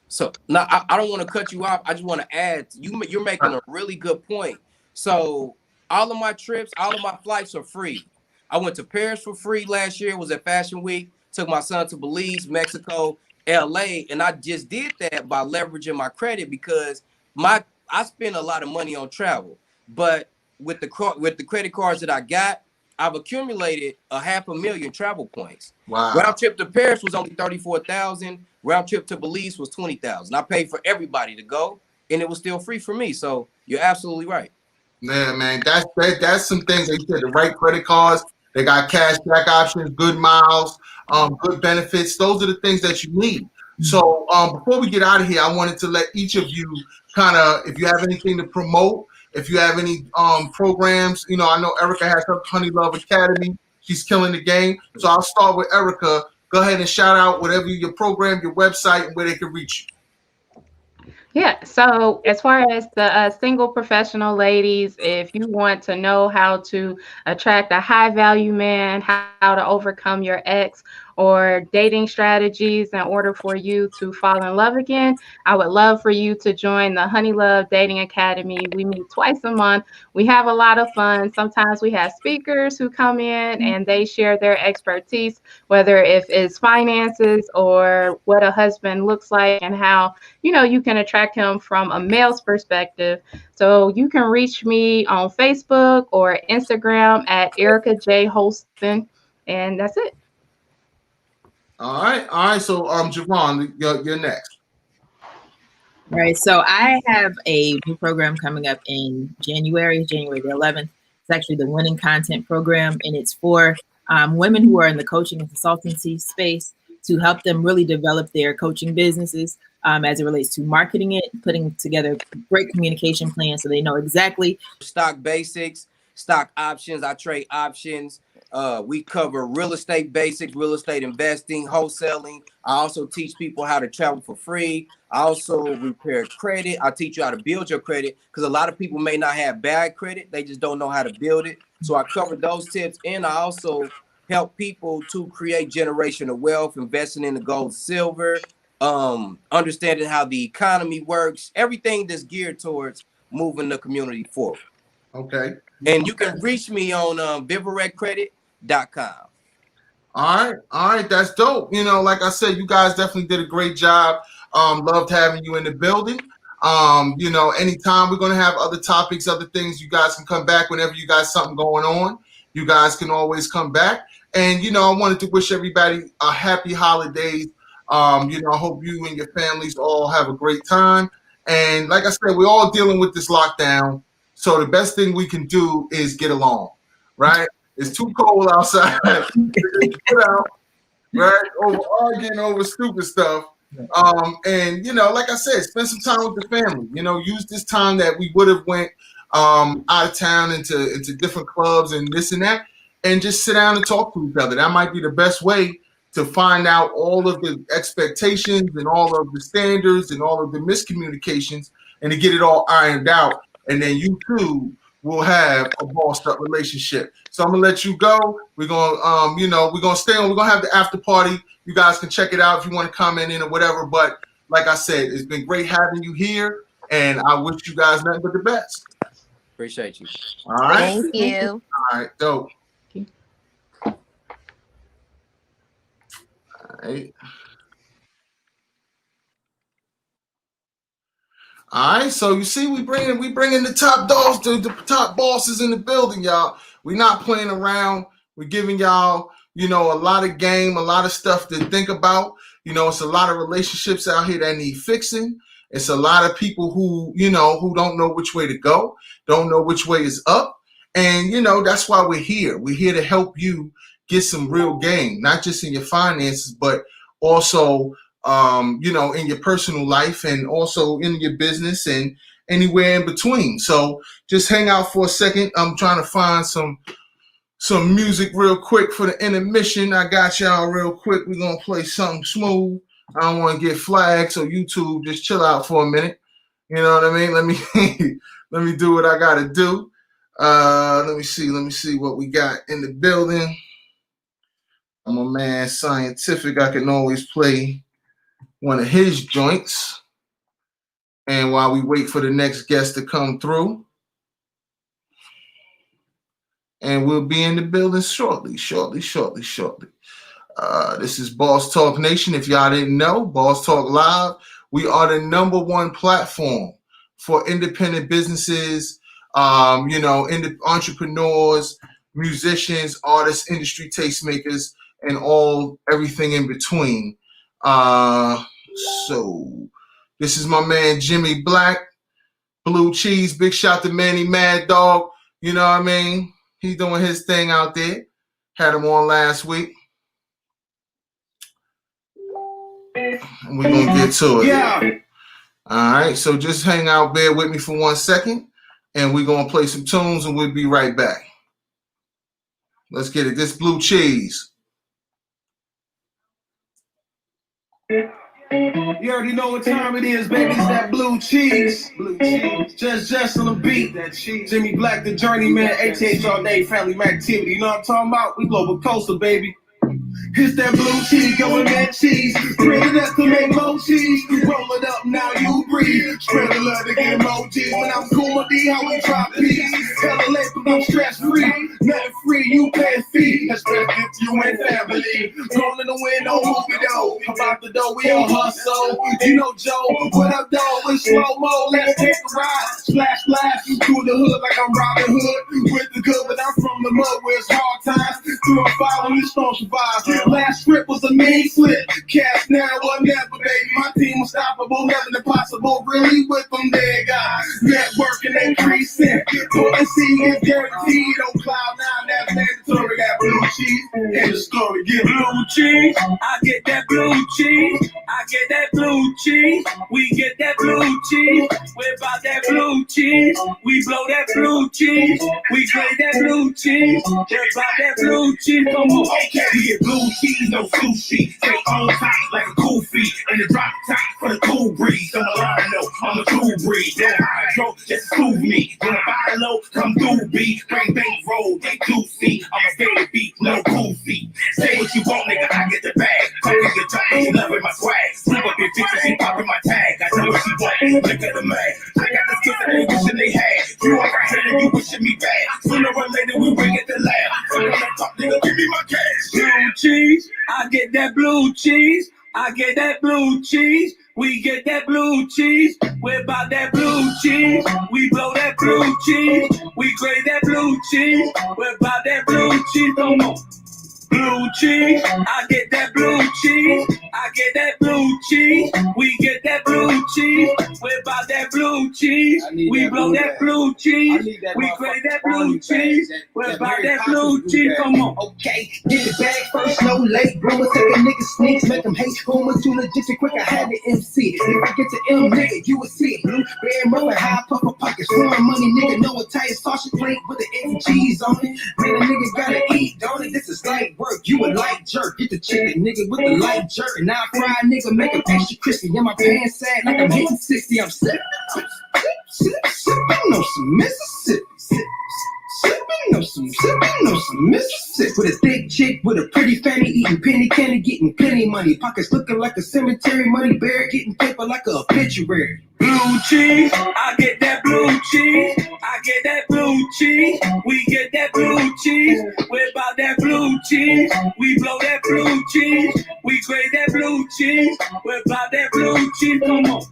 So now I don't want to cut you off. I just want to add, you're making a really good point. So all of my trips, all of my flights are free. I went to Paris for free last year, was at Fashion Week, took my son to Belize, Mexico, LA, and I just did that by leveraging my credit because I spend a lot of money on travel. But with the credit cards that I got, I've accumulated 500,000 travel points. Wow. Round trip to Paris was only 34,000. Round trip to Belize was 20,000. I paid for everybody to go, and it was still free for me. So you're absolutely right. Yeah, man, that's some things they said. The right credit cards, they got cash back options, good miles, good benefits. Those are the things that you need. So before we get out of here, I wanted to let each of you kind of, if you have anything to promote, if you have any programs, you know, I know Erica has her Honey Love Academy. She's killing the game. So I'll start with Erica. Go ahead and shout out whatever your program, your website, and where they can reach you. Yeah, so as far as the single professional ladies, if you want to know how to attract a high value man, how to overcome your ex, or dating strategies in order for you to fall in love again, I would love for you to join the Honey Love Dating Academy. We meet twice a month. We have a lot of fun. Sometimes we have speakers who come in and they share their expertise, whether if it's finances or what a husband looks like and how you can attract him from a male's perspective. So you can reach me on Facebook or Instagram at Erica J. Holston. And that's it. All right. So Javon, you're next. All right, so I have a new program coming up in January the 11th. It's actually the Winning Content Program, and it's for women who are in the coaching and consultancy space to help them really develop their coaching businesses as it relates to marketing it, putting together great communication plans so they know exactly. Stock basics, stock options. I trade options. We cover real estate basics, real estate investing, wholesaling. I also teach people how to travel for free. I also repair credit. I teach you how to build your credit because a lot of people may not have bad credit. They just don't know how to build it. So I cover those tips. And I also help people to create generational wealth, investing in the gold, silver, understanding how the economy works, everything that's geared towards moving the community forward. Okay. And you can reach me on vivarecredit.com. All right, that's dope. Like I said, you guys definitely did a great job. Loved having you in the building. Anytime we're gonna have other topics, other things, you guys can come back whenever you got something going on. You guys can always come back. And I wanted to wish everybody a happy holidays. I hope you and your families all have a great time. And like I said, we're all dealing with this lockdown. So the best thing we can do is get along, right? It's too cold outside. Get out, right? Over arguing over stupid stuff. Like I said, spend some time with the family. Use this time that we would have went out of town into different clubs and this and that, and just sit down and talk to each other. That might be the best way to find out all of the expectations and all of the standards and all of the miscommunications, and to get it all ironed out. And then you too will have a bossed up relationship. So I'm gonna let you go. We're gonna we're gonna stay on. We're gonna have the after party. You guys can check it out if you want to comment in or whatever. But like I said, it's been great having you here, and I wish you guys nothing but the best. Appreciate you. All right. Thank you. All right, dope. All right. All right, so you see, we bringing the top dogs, the top bosses in the building, y'all. We're not playing around. We're giving y'all, a lot of game, a lot of stuff to think about. It's a lot of relationships out here that need fixing. It's a lot of people who don't know which way to go, don't know which way is up, and that's why we're here. We're here to help you get some real game, not just in your finances, but also in your personal life and also in your business and anywhere in between. So just hang out for a second. I'm trying to find some music real quick for the intermission. I got y'all real quick. We're going to play something smooth. I don't want to get flagged, so YouTube, just chill out for a minute. You know what I mean? Let me do what I got to do. Let me see what we got in the building. I'm a man scientific. I can always play one of his joints. And while we wait for the next guest to come through, and we'll be in the building shortly. This is Boss Talk Nation. If y'all didn't know, Boss Talk Live, we are the #1 platform for independent businesses, entrepreneurs, musicians, artists, industry tastemakers, and everything in between. So this is my man Jimmy Black, Blue Cheese. Big shout to Manny Mad Dog. You know what I mean? He's doing his thing out there. Had him on last week. And we're gonna get to it. Yeah. All right, so just hang out, bear with me for 1 second, and we're gonna play some tunes and we'll be right back. Let's get it. This Blue Cheese. You already know what time it is, baby. It's that blue cheese. Blue cheese. Just on the beat. That cheese. Jimmy Black, the journeyman. ATH all day, family activity. You know what I'm talking about? We global coaster, baby. It's that blue cheese, government cheese. Spread it up to make more cheese. Roll it up, now you breathe. Spread the love to get emojis. When I'm cool with D, how we drop peas. Hella late, but I'm stress free. Nothing free, you pay a fee. That's best if you ain't family. Thrown in the window, movie though. About the dough, we all hustle. You know Joe, what up, though? In slow mo, let's take a ride. Splash, splash, through the hood like I'm Robin Hood. With the good, but I'm from the mud where it's hard times. Through a fire, we don't survive. Last trip was a mean slip. Cash now or never, baby. My team unstoppable, never impossible. Really with them there, guys. Networking increasing. Potency is guaranteed. On cloud nine, that's mandatory. That blue cheese. And the story get blue cheese. I get that blue cheese. I get that blue cheese. We get that blue cheese. We're about that blue cheese. We blow that blue cheese. We grade that blue cheese. We're about that blue cheese. Come on. Okay, we get blue cheese, no sushi. Stay on top like a goofy. And the drop top for the cool breeze. I'm a rhino, I'm a true breed. No hydro, just soothe me. When I buy low, come through B. Bang bang roll, they do see. I'm a steady beat, no goofy. Say what you want, nigga, I get the bag. Talking your talk, you loving my swag. Flip up your pictures, she popping my tag. I know what she want, look at the man. I got the skills that they wishing they had. You are right here and you wishing me bad. Sooner or later we bring it to lab. So when I talk, nigga, give me my cash. Blue cheese, I get that blue cheese. I get that blue cheese. We get that blue cheese. We're about that blue cheese. We blow that blue cheese. We grade that blue cheese. We're about that blue cheese. Come on. Blue cheese, I get that blue cheese. I get that blue cheese. We get that blue cheese. We're about that blue cheese. We blow that blue cheese. We grade that blue cheese. We're about that blue cheese. Come on. Okay, get the bag first, no late. Rumors take a nigga sneaks, make them hate. Rumors too legit, too quick. I had the MC. If I get to M, nigga, you will see it. Blue, red, rubber, high puffer pockets. Foreign money, nigga, know a tight sausage plate with the X and G's on it. Man, a nigga gotta eat, don't it? This is light work. You a light jerk. Get the chicken, nigga, with the light jerk. And I fry, nigga, make them extra crispy. And my pants sag like I'm hitting 60. I'm sipping on some Mississippi. Sipping on some Mississippi. With a thick chick, with a pretty fanny, eating penny candy, getting plenty money. Pockets looking like a cemetery, money bear, getting paper like a obituary. Blue cheese, I get that blue cheese. I get that blue cheese. We get that blue cheese. We're about that blue cheese. We blow that blue cheese. We grade that blue cheese. We're about that blue cheese. Come on.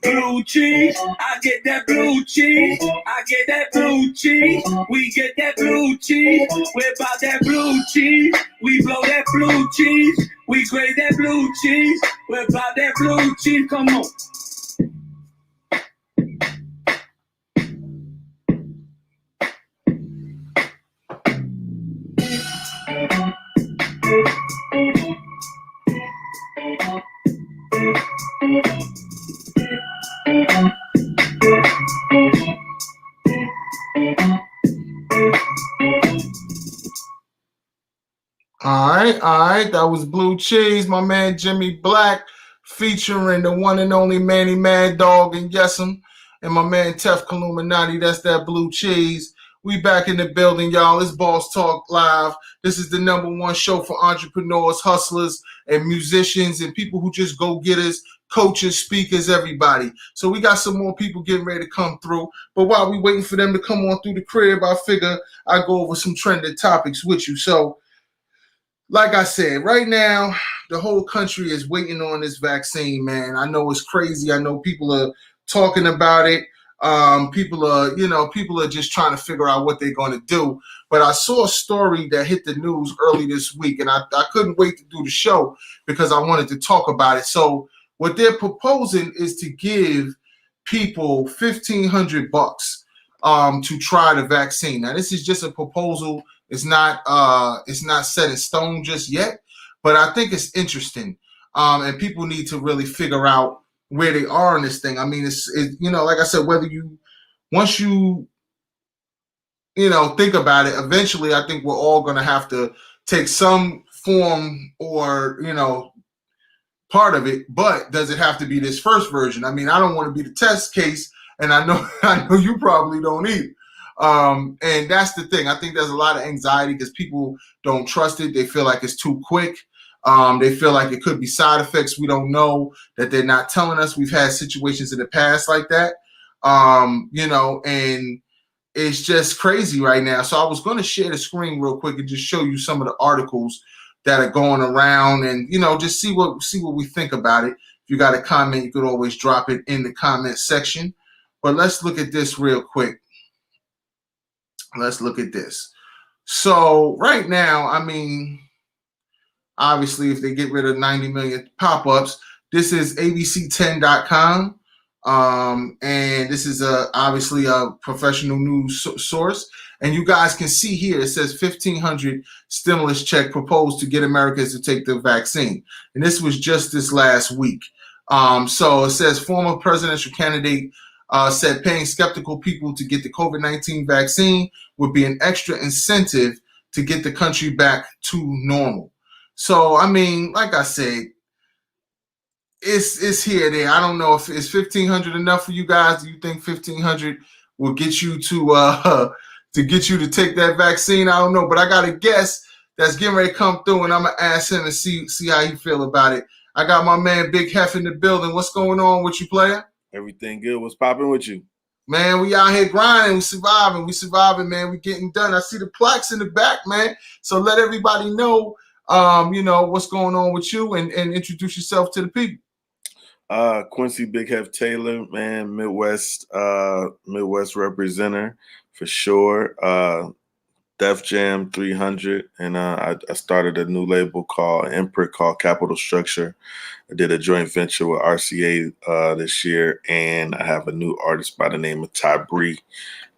Blue cheese, I get that blue cheese. I get that blue cheese. We get that blue cheese. We're about that blue cheese. We blow that blue cheese. We grade that blue cheese. We're about that blue cheese. Come on. All right. That was Blue Cheese, my man Jimmy Black, featuring the one and only Manny Mad Dog and Yes'em, and my man Tef Illuminati. That's that Blue Cheese. We back in the building, y'all. It's Boss Talk Live. This is the #1 show for entrepreneurs, hustlers, and musicians, and people who just go getters, coaches, speakers, everybody. So we got some more people getting ready to come through. But while we waiting for them to come on through the crib, I figure I go over some trending topics with you. So, like I said, right now, the whole country is waiting on this vaccine, man. I know it's crazy. I know people are talking about it. People are just trying to figure out what they're going to do. But I saw a story that hit the news early this week, and I couldn't wait to do the show because I wanted to talk about it. So what they're proposing is to give people $1,500 to try the vaccine. Now, this is just a proposal. It's not set in stone just yet, but I think it's interesting. And people need to really figure out where they are in this thing. I mean, it's like I said, once you think about it, eventually I think we're all going to have to take some form or, part of it, but does it have to be this first version? I mean, I don't want to be the test case, and I know you probably don't either. And that's the thing. I think there's a lot of anxiety because people don't trust it. They feel like it's too quick. They feel like it could be side effects. We don't know that they're not telling us. We've had situations in the past like that, and it's just crazy right now. So I was going to share the screen real quick and just show you some of the articles that are going around and, just see what we think about it. If you got a comment, you could always drop it in the comment section. But let's look at this real quick. Let's look at this. So right now, I mean, obviously, if they get rid of 90 million pop-ups, this is abc10.com. And this is obviously a professional news source. And you guys can see here, it says 1,500 stimulus check proposed to get Americans to take the vaccine. And this was just this last week. So it says former presidential candidate said paying skeptical people to get the COVID-19 vaccine would be an extra incentive to get the country back to normal. So, I mean, like I said, it's here there. I don't know if it's 1,500 enough for you guys. Do you think 1,500 will get you to get you to take that vaccine? I don't know, but I got a guest that's getting ready to come through, and I'm gonna ask him and see how he feel about it. I got my man Big Hef in the building. What's going on with you, player? Everything good. What's popping with you? Man, we out here grinding. We surviving, man. We getting done. I see the plaques in the back, man. So let everybody know, what's going on with you and introduce yourself to the people. Quincy Big Hef Taylor, man, Midwest representative for sure. Def Jam 300, and I started a new label called imprint called Capital Structure. I did a joint venture with RCA this year, and I have a new artist by the name of Ty Bree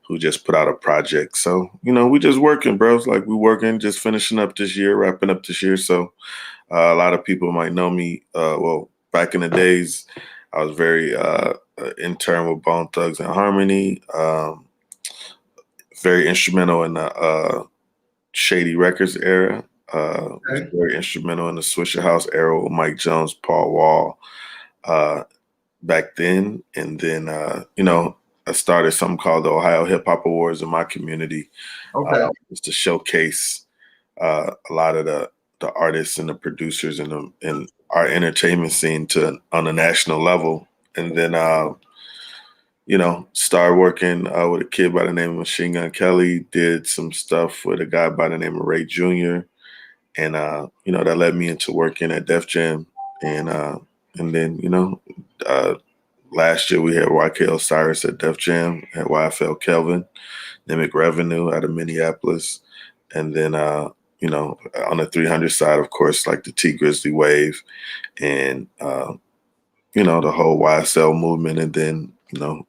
who just put out a project. So, we just working, bro. It's like we working, just finishing up this year, wrapping up this year. So a lot of people might know me. Back in the days, I was very intern with Bone Thugs and Harmony. Very instrumental in the Shady Records era. Okay. Very instrumental in the Swisher House era with Mike Jones, Paul Wall back then. And then, I started something called the Ohio Hip Hop Awards in my community. Okay. Just to showcase a lot of the artists and the producers and our entertainment scene on a national level. And then, started working with a kid by the name of Machine Gun Kelly, did some stuff with a guy by the name of Ray Jr. And, that led me into working at Def Jam. And then, last year we had YK Osiris at Def Jam, at YFL Kelvin, Nimic Revenue out of Minneapolis. And then, on the 300 side, of course, like the T Grizzly Wave and, the whole YSL movement. And then,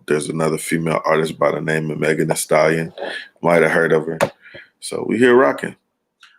there's another female artist by the name of Megan Thee Stallion. Might have heard of her. So we here rocking.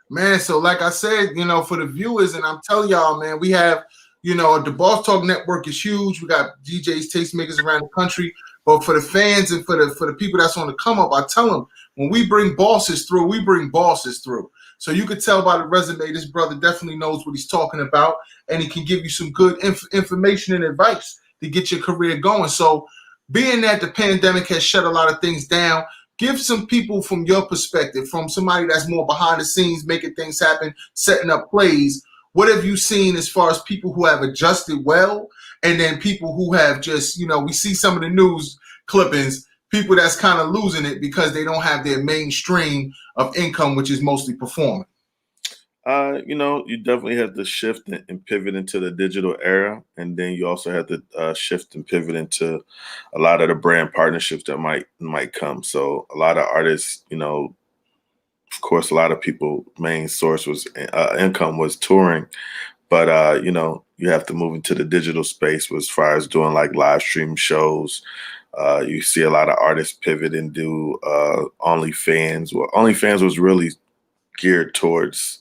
Man, so like I said, for the viewers, and I'm telling y'all, man, we have, the Boss Talk Network is huge. We got DJs, tastemakers around the country. But for the fans and for the people that's on the come up, I tell them, when we bring bosses through, we bring bosses through. So you could tell by the resume, this brother definitely knows what he's talking about, and he can give you some good information and advice to get your career going. So being that the pandemic has shut a lot of things down, give some people from your perspective, from somebody that's more behind the scenes, making things happen, setting up plays. What have you seen as far as people who have adjusted well, and then people who have just, we see some of the news clippings, people that's kind of losing it because they don't have their mainstream of income, which is mostly performing? You definitely have to shift and pivot into the digital era. And then you also have to shift and pivot into a lot of the brand partnerships that might come. So a lot of artists, of course, a lot of people, main source was income was touring. But, you have to move into the digital space as far as doing like live stream shows. You see a lot of artists pivot and do OnlyFans. Well, OnlyFans was really geared towards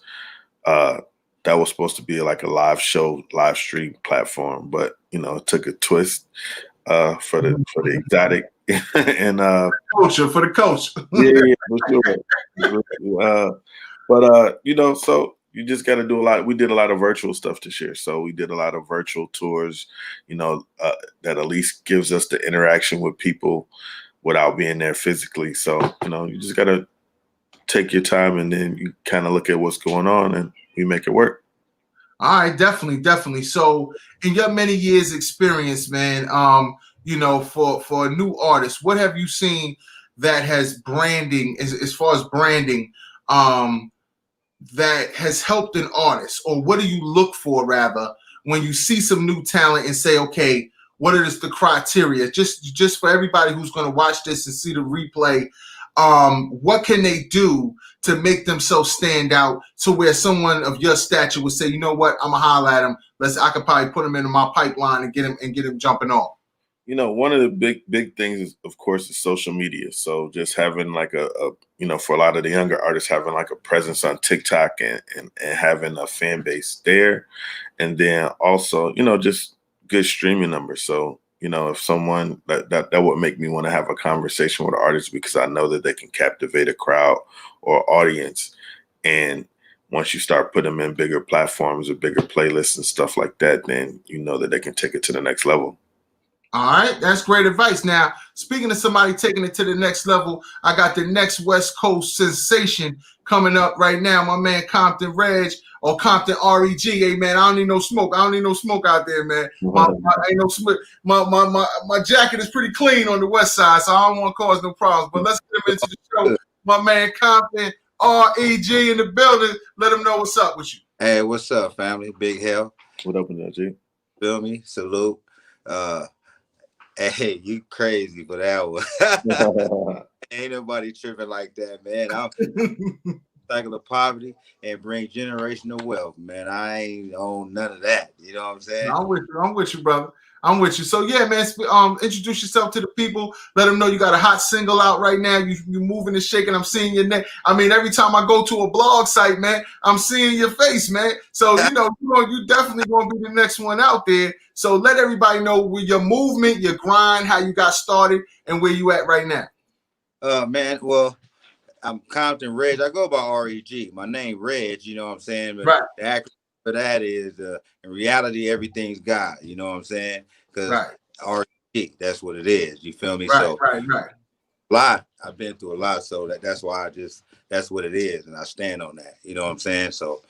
that was supposed to be like a live stream platform, but it took a twist for the exotic and culture for the culture. Yeah, for sure. But so you just got to do a lot. We did a lot of virtual stuff this year. So we did a lot of virtual tours, that at least gives us the interaction with people without being there physically. So, you just got to take your time and then you kind of look at what's going on and we make it work. All right, definitely. So in your many years experience, man, for a new artist, what have you seen that has branding, as far as branding, that has helped an artist? Or what do you look for, rather, when you see some new talent and say, okay, what is the criteria? Just for everybody who's going to watch this and see the replay, what can they do to make themselves stand out to where someone of your stature would say, you know what, I'm gonna holler at him. I could probably put him into my pipeline and get him jumping off. One of the big things is, of course, is social media. So just having like for a lot of the younger artists, having like a presence on TikTok and having a fan base there. And then also, just good streaming numbers. So, if someone that would make me want to have a conversation with an artist, because I know that they can captivate a crowd or audience. And once you start putting them in bigger platforms or bigger playlists and stuff like that, then you know that they can take it to the next level. All right, that's great advice. Now, speaking of somebody taking it to the next level, I got the next West Coast sensation coming up right now. My man Compton Reg, or Compton REG. Hey man, I don't need no smoke. I don't need no smoke out there, man. Ain't no smoke. My jacket is pretty clean on the west side, so I don't want to cause no problems. But let's get him into the show. My man Compton REG in the building. Let him know what's up with you. Hey, what's up, family? Big hell. What up with that, G? Feel me? Salute. Hey, you crazy for that one. Ain't nobody tripping like that, man. I'm cycle of poverty and bring generational wealth, man. I ain't own none of that. You know what I'm saying? I'm with you, brother. I'm with you. So yeah, man. Introduce yourself to the people. Let them know you got a hot single out right now. You moving and shaking. I'm seeing your name. I mean, every time I go to a blog site, man, I'm seeing your face, man. So you definitely gonna be the next one out there. So let everybody know where your movement, your grind, how you got started, and where you at right now. Man. Well, I'm Compton Reg. I go by REG. My name Reg. You know what I'm saying? But right. The acronym for that is in reality, everything's God. You know what I'm saying? Because REG, that's what it is. You feel me? Right, so right. A lot. I've been through a lot, so that's why that's what it is, and I stand on that. You know what I'm saying? So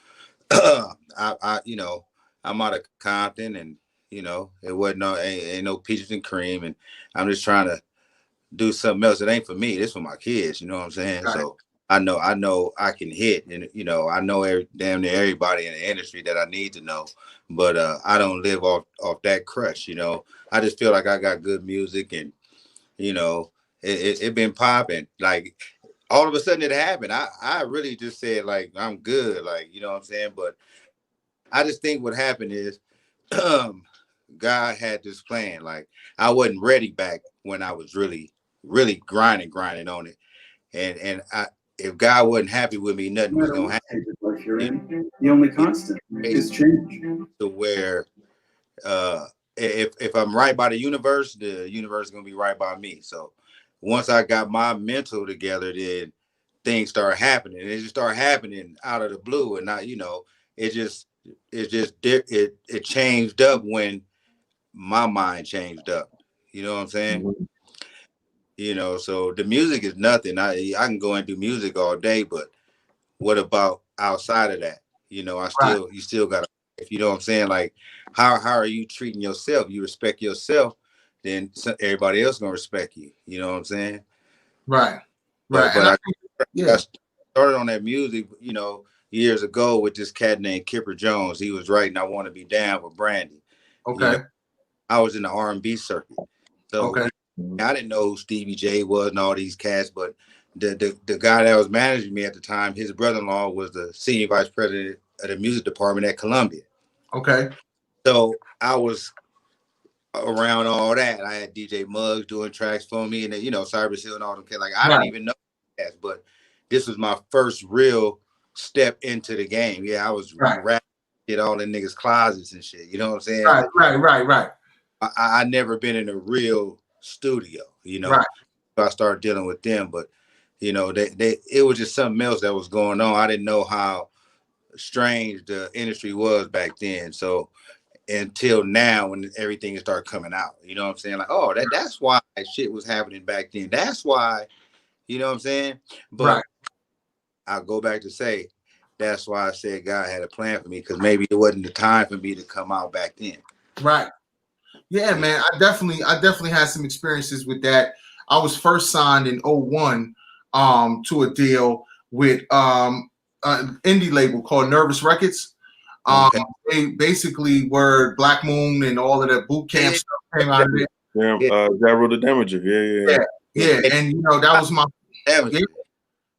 I'm out of Compton, and it wasn't ain't no peaches and cream, and I'm just trying to do something else. It ain't for me. It's for my kids. You know what I'm saying? Right. So I know I can hit, and I know damn near everybody in the industry that I need to know, but I don't live off that crush. I just feel like I got good music, and it been popping. Like all of a sudden it happened. I really just said like I'm good, like you know what I'm saying. But I just think what happened is God had this plan. Like I wasn't ready back when I was really grinding on it, and if God wasn't happy with me, nothing was gonna happen. The only constant is change. To where if I'm right by the universe is gonna be right by me. So once I got my mental together, then things start happening. And it just started happening out of the blue, and it changed up when my mind changed up. You know what I'm saying? Mm-hmm. So the music is nothing. I can go and do music all day, but what about outside of that? You still got to, if you know what I'm saying, like how are you treating yourself? You respect yourself, then everybody else gonna respect you. You know what I'm saying? Right. But I started on that music, years ago with this cat named Kipper Jones. He was writing "I Want to Be Down" with Brandy. Okay. I was in the R&B circuit, so I didn't know who Stevie J was and all these cats, but the guy that was managing me at the time, his brother-in-law was the senior vice president of the music department at Columbia. Okay. So I was around all that. I had DJ Muggs doing tracks for me, and Cyrus Hill and all them kids. Like I didn't even know that, but this was my first real step into the game. Yeah, I was rapping in all the niggas' closets and shit. You know what I'm saying? Right. I never been in a real studio. So I started dealing with them, but it was just something else that was going on. I didn't know how strange the industry was back then. So until now, when everything started coming out, you know what I'm saying? Like, oh, that's why shit was happening back then. That's why, you know what I'm saying? But Right. I'll go back to say, that's why I said God had a plan for me, because maybe it wasn't the time for me to come out back then. Right. Yeah, man. I definitely had some experiences with that. I was first signed in 01 to a deal with an indie label called Nervous Records. Okay. They basically were Black Moon and all of that boot camp stuff came out of it. Yeah, Gyro the Damager. Yeah. And you know, that was my Damager.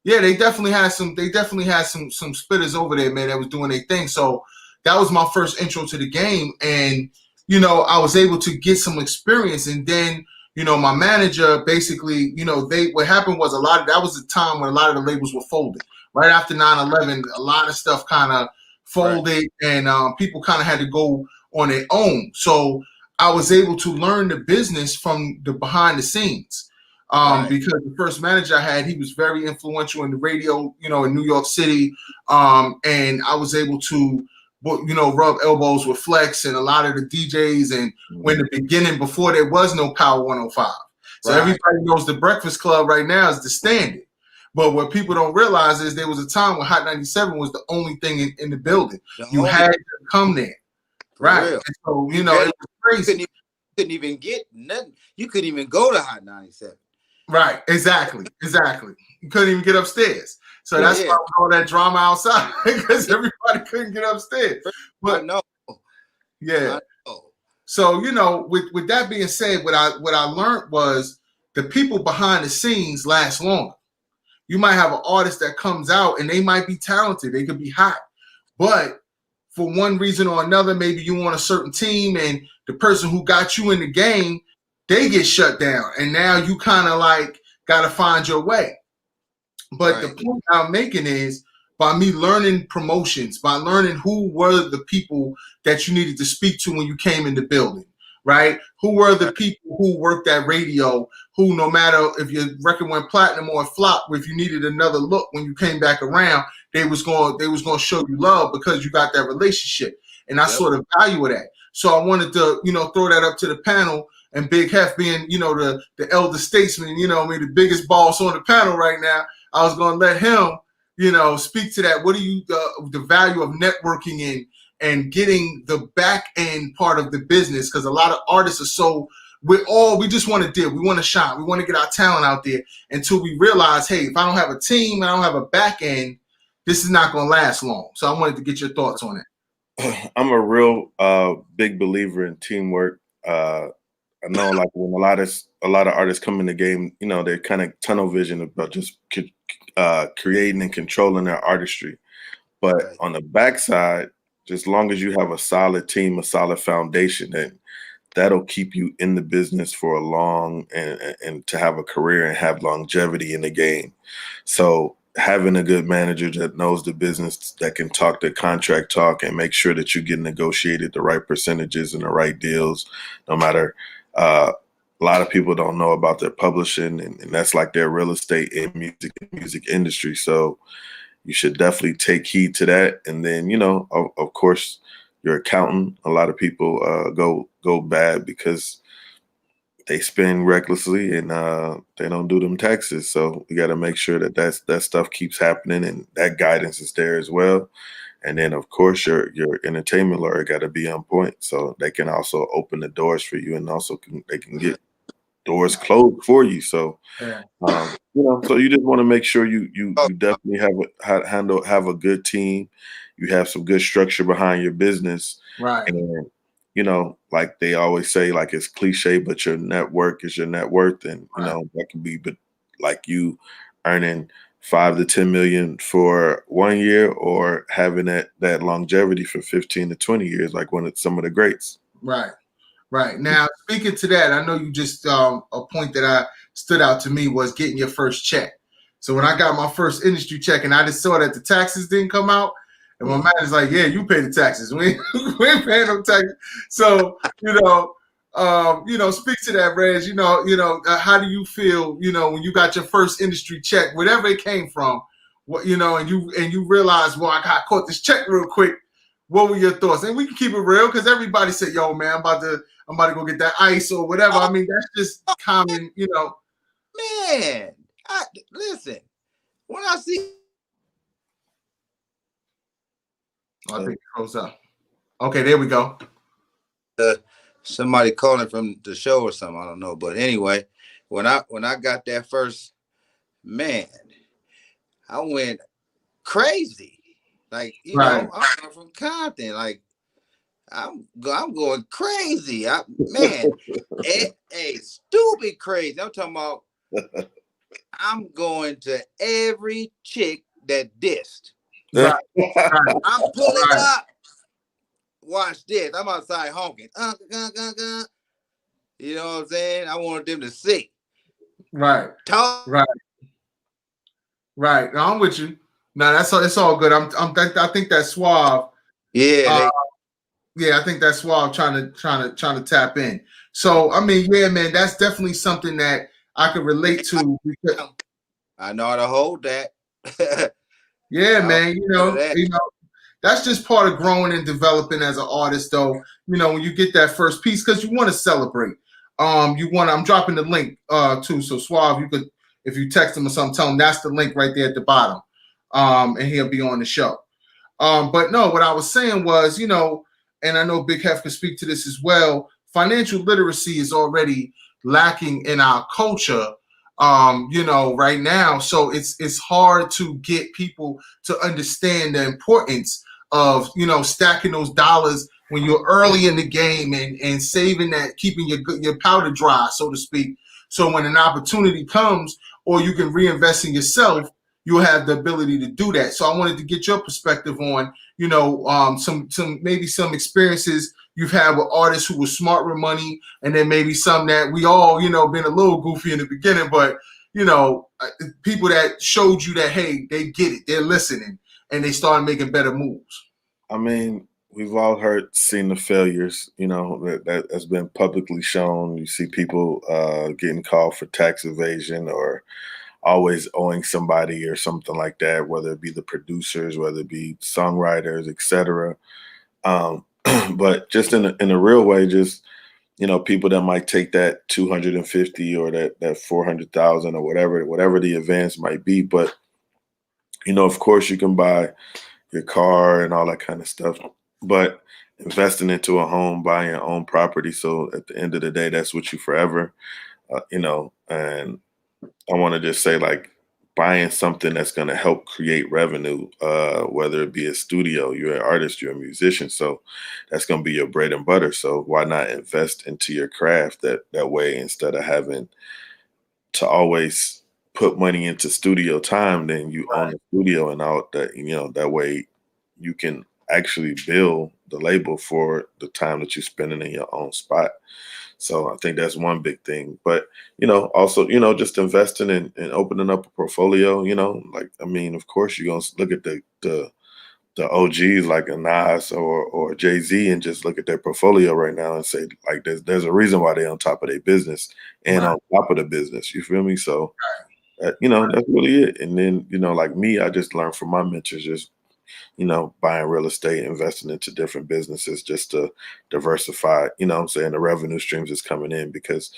yeah, they definitely had some spitters over there, man, that was doing their thing. So that was my first intro to the game. And, you know, I was able to get some experience. And then, you know, my manager basically, you know, what happened was that was the time when a lot of the labels were folded. Right after 9/11, a lot of stuff kind of folded, and people kind of had to go on their own. So I was able to learn the business from the behind the scenes. Because the first manager I had, he was very influential in the radio, you know, in New York City. And I was able to, you know, rub elbows with Flex and a lot of the DJs. And when the beginning, before there was no Power 105. So everybody knows the Breakfast Club right now is the standard. But what people don't realize is there was a time when Hot 97 was the only thing in the building. You had to come there. Right. And so, you know, it was crazy. You couldn't even get nothing. You couldn't even go to Hot 97. Right, exactly. You couldn't even get upstairs. So that's why all that drama outside, because everybody couldn't get upstairs. But no. Yeah. So, you know, with that being said, what I learned was the people behind the scenes last longer. You might have an artist that comes out and they might be talented, they could be hot, but for one reason or another, maybe you on a certain team and the person who got you in the game, they get shut down, and now you kind of like got to find your way. But the point I'm making is, by me learning promotions, by learning who were the people that you needed to speak to when you came in the building, right? Who were the people who worked at radio, who no matter if your record went platinum or flopped, if you needed another look when you came back around, they was going to show you love because you got that relationship. And I sort of value that. So I wanted to, you know, throw that up to the panel. And Big Hef being, you know, the elder statesman, you know, I mean, the biggest boss on the panel right now, I was going to let him, you know, speak to that. What do you, the value of networking and getting the back end part of the business? Because a lot of artists are so, we just want to deal. We want to shine. We want to get our talent out there until we realize, hey, if I don't have a team and I don't have a back end, this is not going to last long. So I wanted to get your thoughts on it. I'm a real big believer in teamwork. I know, like, when a lot of artists come in the game, you know, they're kind of tunnel vision about just creating and controlling their artistry. But on the backside, just as long as you have a solid team, a solid foundation, then that'll keep you in the business for a long and to have a career and have longevity in the game. So having a good manager that knows the business, that can talk the contract talk and make sure that you get negotiated the right percentages and the right deals, no matter. A lot of people don't know about their publishing, and that's like their real estate in music industry. So you should definitely take heed to that. And then, you know, of course, your accountant. A lot of people go bad because they spend recklessly and they don't do them taxes. So we got to make sure that stuff keeps happening and that guidance is there as well. And then, of course, your entertainment lawyer got to be on point, so they can also open the doors for you, and also they can get doors closed for you. So, you know, so you just want to make sure you definitely have a good team. You have some good structure behind your business, right? And you know, like they always say, like it's cliche, but your network is your net worth, and you know that can be, but like you earning 5 to 10 million for 1 year, or having that longevity for 15 to 20 years, like some of the greats. Right. Now, speaking to that, I know you just a point that stood out to me was getting your first check. So when I got my first industry check, and I just saw that the taxes didn't come out, and my manager's like, "Yeah, you pay the taxes. We ain't paying no taxes." So speak to that, Reg. You know, how do you feel, you know, when you got your first industry check, whatever it came from? what and you realize, well, I got caught this check real quick. What were your thoughts? And we can keep it real because everybody said, yo, man, I'm about to go get that ice or whatever. I mean, that's just common, Man, listen, when I see I think it goes up. Okay, there we go. somebody calling from the show or something, I don't know. But anyway, when I got that first, man, I went crazy. Like, Right. I'm from Compton. Like, I'm going crazy. Man, stupid crazy. I'm talking about I'm going to every chick that dissed. Right. I'm pulling up. Watch this. I'm outside honking. You know what I'm saying? I wanted them to see. Right. Talk. Right. No, I'm with you. No, it's all good. I think that's suave. Yeah. I think that's suave trying to tap in. So I mean, yeah, man, that's definitely something that I could relate to. Because, I know how to hold that. yeah, man. That's just part of growing and developing as an artist, though. When you get that first piece, because you want to celebrate. I'm dropping the link too. So Suave, you could, if you text him or something, tell him that's the link right there at the bottom. And he'll be on the show. But no, what I was saying was, and I know Big Hef can speak to this as well, financial literacy is already lacking in our culture, right now. So it's hard to get people to understand the importance of, stacking those dollars when you're early in the game and saving that, keeping your powder dry, so to speak. So when an opportunity comes or you can reinvest in yourself, you'll have the ability to do that. So I wanted to get your perspective on, some experiences you've had with artists who were smart with money, and then maybe some that we all, been a little goofy in the beginning, but people that showed you that, hey, they get it, they're listening, and they started making better moves. I mean, we've all seen the failures, that has been publicly shown. You see people getting called for tax evasion or always owing somebody or something like that, whether it be the producers, whether it be songwriters, etc. But just in a real way, just people that might take that 250 or that 400,000 or whatever the advance might be. But of course, you can buy your car and all that kind of stuff, but investing into a home, buying your own property. So at the end of the day, that's with you forever, and I want to just say, like, buying something that's going to help create revenue, whether it be a studio, you're an artist, you're a musician. So that's going to be your bread and butter. So why not invest into your craft that way instead of having to always put money into studio time? Then you own the studio and all that, that way you can actually bill the label for the time that you're spending in your own spot. So I think that's one big thing. But, also, just investing and opening up a portfolio, of course, you're going to look at the OGs like a Nas or Jay-Z and just look at their portfolio right now and say, like, there's a reason why they're on top of their business and on top of the business. You feel me? So, that's really it. And then, like me, I just learned from my mentors, just, buying real estate, investing into different businesses just to diversify, the revenue streams is coming in, because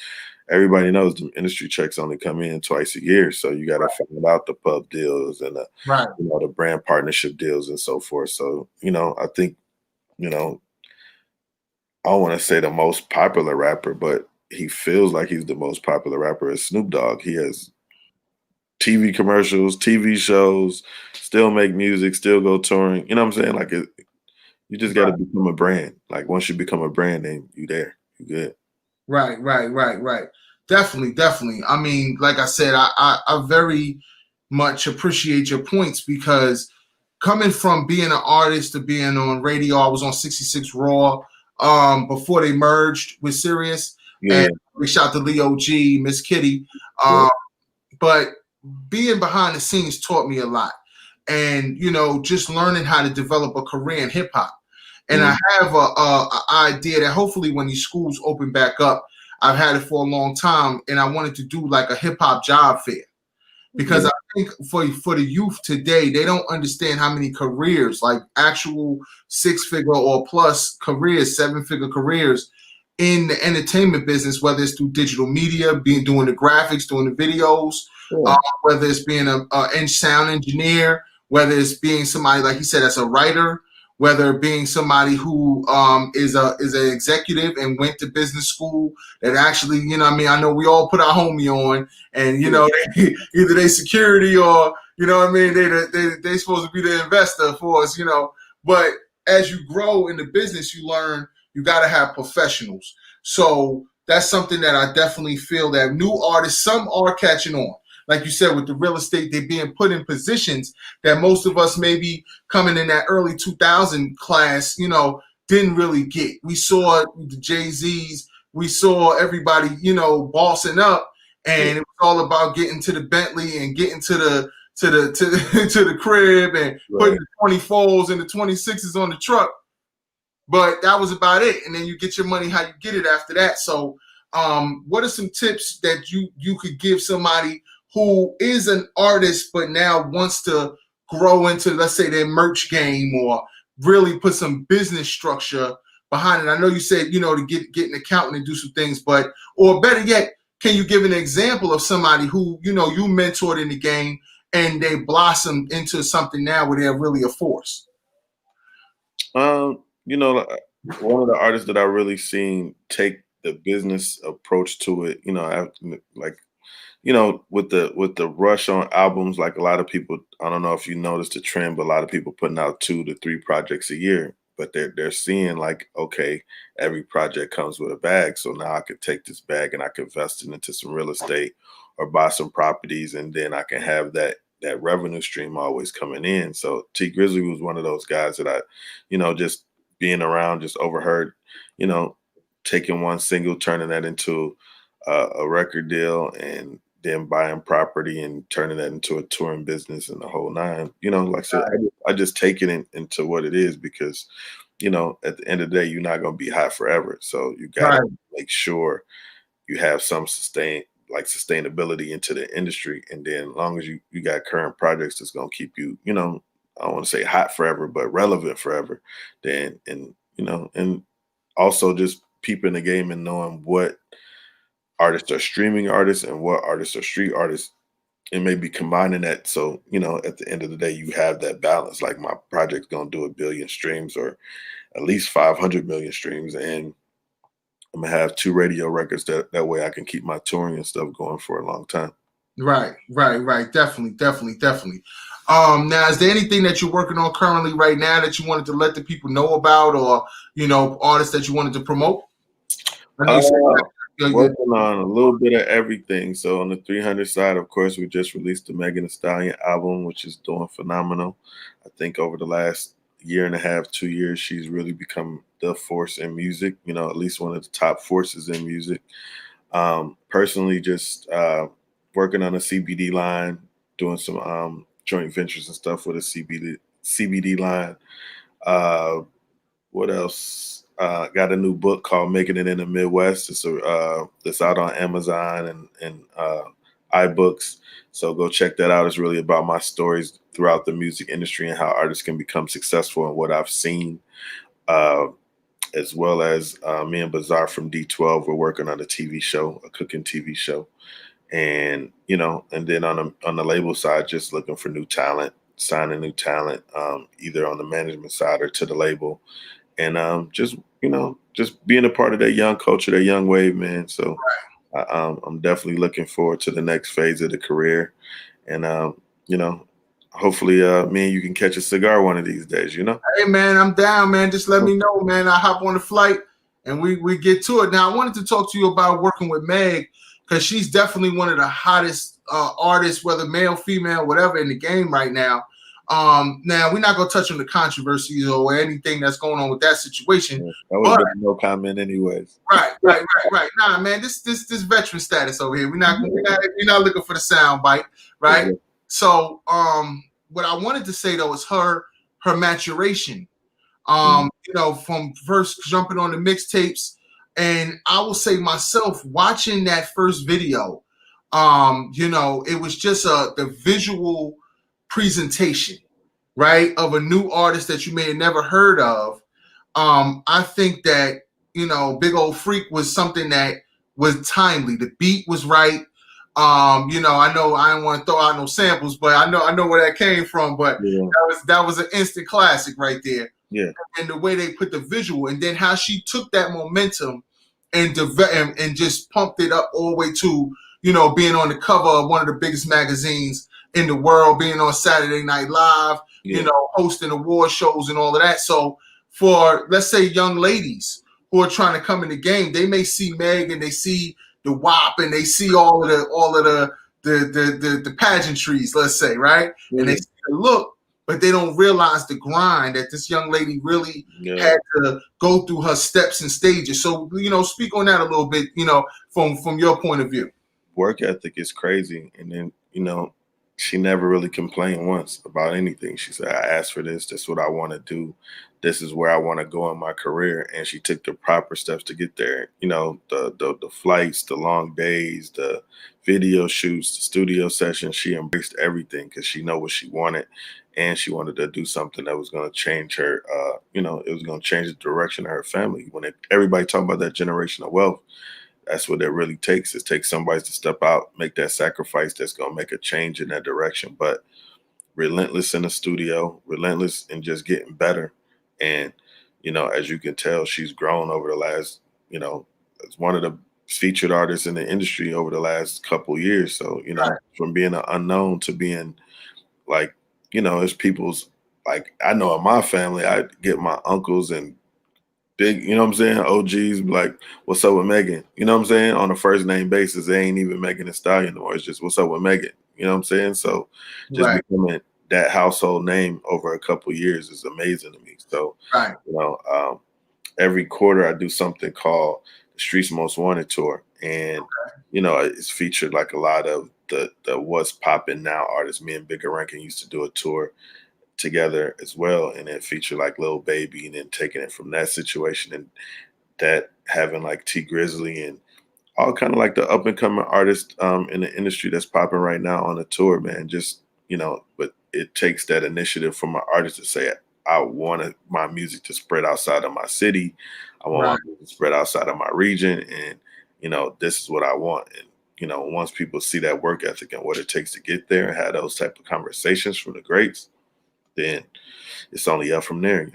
everybody knows the industry checks only come in twice a year. So you got to find out the pub deals and the brand partnership deals and so forth. So, I think, I don't want to say the most popular rapper, but he feels like he's the most popular rapper is Snoop Dogg. He has TV commercials, TV shows, still make music, still go touring. You know what I'm saying? Like, you just got to become a brand. Like, once you become a brand, then you there. You good. Right. Definitely. I mean, like I said, I very much appreciate your points, because coming from being an artist to being on radio, I was on 66 Raw before they merged with Sirius. Yeah. And we shot to Leo G, Miss Kitty. But being behind the scenes taught me a lot. And, just learning how to develop a career in hip hop. And I have a idea that hopefully when these schools open back up, I've had it for a long time, and I wanted to do like a hip hop job fair. because I think for the youth today, they don't understand how many careers, like actual 6-figure or plus careers, 7-figure careers in the entertainment business, whether it's through digital media, doing the graphics, doing the videos, whether it's being a sound engineer, whether it's being somebody, like he said, that's a writer, whether being somebody who is an executive and went to business school that actually, you know what I mean? I know we all put our homie on, and, you know, either they security or, you know what I mean, they supposed to be the investor for us, you know. But as you grow in the business, you learn you got to have professionals. So that's something that I definitely feel that new artists, some are catching on. Like you said, with the real estate, they're being put in positions that most of us maybe coming in that early 2000 class, you know, didn't really get. We saw the Jay-Z's, we saw everybody, you know, bossing up, and it was all about getting to the Bentley and getting to the to the crib and putting the 24s and the 26s on the truck. But that was about it. And then you get your money how you get it after that. So what are some tips that you could give somebody who is an artist but now wants to grow into, let's say, their merch game, or really put some business structure behind it? I know you said, you know, to get an accountant and do some things, but, or better yet, can you give an example of somebody who, you know, you mentored in the game and they blossomed into something now where they're really a force? You know, one of the artists that I really seen take the business approach to it, you know, like, you know, with the rush on albums, like a lot of people, I don't know if you noticed the trend, but a lot of people putting out 2 to 3 projects a year, but they're seeing like, okay, every project comes with a bag. So now I could take this bag and I could invest it into some real estate or buy some properties, and then I can have that revenue stream always coming in. So T Grizzly was one of those guys that I, you know, just being around, just overheard, you know, taking one single, turning that into a record deal, and then buying property and turning that into a touring business and the whole nine. You know, like I said, I just take it into what it is, because, you know, at the end of the day, you're not going to be hot forever. So you got to make sure you have some sustainability into the industry. And then as long as you got current projects that's going to keep you, you know, I don't want to say hot forever, but relevant forever, then, and, you know, and also just peeping the game and knowing what artists are streaming artists and what artists are street artists, and maybe combining that. So, you know, at the end of the day, you have that balance. Like, my project's going to do 1 billion streams or at least 500 million streams. And I'm going to have 2 radio records that way I can keep my touring and stuff going for a long time. Right. Definitely. Now, is there anything that you're working on currently right now that you wanted to let the people know about, or, you know, artists that you wanted to promote? Working on a little bit of everything. So on the 300 side, of course, we just released the Megan Thee Stallion album, which is doing phenomenal. I think over the last 1.5 2 years, she's really become the force in music, you know, at least one of the top forces in music. Personally, just working on a CBD line, doing some joint ventures and stuff with a CBD line. What else? Got a new book called Making It in the Midwest. It's that's out on Amazon and iBooks. So go check that out. It's really about my stories throughout the music industry and how artists can become successful and what I've seen. As well as me and Bazaar from D12, we're working on a TV show, a cooking TV show. And, you know, and then on the label side, just looking for new talent, signing new talent, either on the management side or to the label. And just, you know, just being a part of that young culture, that young wave, man. So I'm definitely looking forward to the next phase of the career. And, you know, hopefully me and you can catch a cigar one of these days, you know? Hey, man, I'm down, man. Just let me know, man. I hop on the flight and we get to it. Now, I wanted to talk to you about working with Meg, because she's definitely one of the hottest artists, whether male, female, whatever, in the game right now. Now, we're not going to touch on the controversies or anything that's going on with that situation. Yeah, that would be no comment anyways. Right. Nah, man, this veteran status over here. We're not looking for the sound bite, right? Yeah. So, what I wanted to say, though, is her maturation. You know, from first jumping on the mixtapes, and I will say myself, watching that first video, it was just the visual presentation, right, of a new artist that you may have never heard of. I think that, Big Old Freak was something that was timely. The beat was right. I know I don't want to throw out no samples, but I know where that came from. But that was an instant classic right there. Yeah. And the way they put the visual, and then how she took that momentum and just pumped it up all the way to, being on the cover of one of the biggest magazines in the world, being on Saturday Night Live, hosting award shows and all of that. So for, let's say, young ladies who are trying to come in the game, they may see Meg and they see the WAP and they see all of the pageantries, let's say, right? And they see the look, but they don't realize the grind that this young lady really had to go through her steps and stages. So, speak on that a little bit, from your point of view. Work ethic is crazy. And then, she never really complained once about anything. She said, I asked for this. This is what I want to do. This is where I want to go in my career. And she took the proper steps to get there. The flights, the long days, the video shoots, the studio sessions. She embraced everything because she knew what she wanted. And she wanted to do something that was going to change her, it was going to change the direction of her family. When everybody talking about that generational wealth, that's what it really takes. It takes somebody to step out, make that sacrifice that's going to make a change in that direction. But relentless in the studio, relentless in just getting better. And, as you can tell, she's grown over the last, as one of the featured artists in the industry over the last couple of years. So, from being an unknown to being like, it's people's, like, I know in my family, I get my uncles and big, OGs like, what's up with Megan? On a first name basis, they ain't even Megan Thee Stallion anymore. It's just, what's up with Megan? So just becoming that household name over a couple of years is amazing to me. So, every quarter I do something called the Streets Most Wanted Tour. And, it's featured like a lot of the what's popping now artists. Me and Bigger Rankin used to do a tour together as well, and it featured like Lil Baby, and then taking it from that situation and that having like T Grizzly and all kind of like the up and coming artists in the industry that's popping right now on the tour, man. Just, but it takes that initiative from an artist to say, I want my music to spread outside of my city. I want my music to spread outside of my region, and this is what I want. And once people see that work ethic and what it takes to get there and have those type of conversations from the greats, then it's only up from there,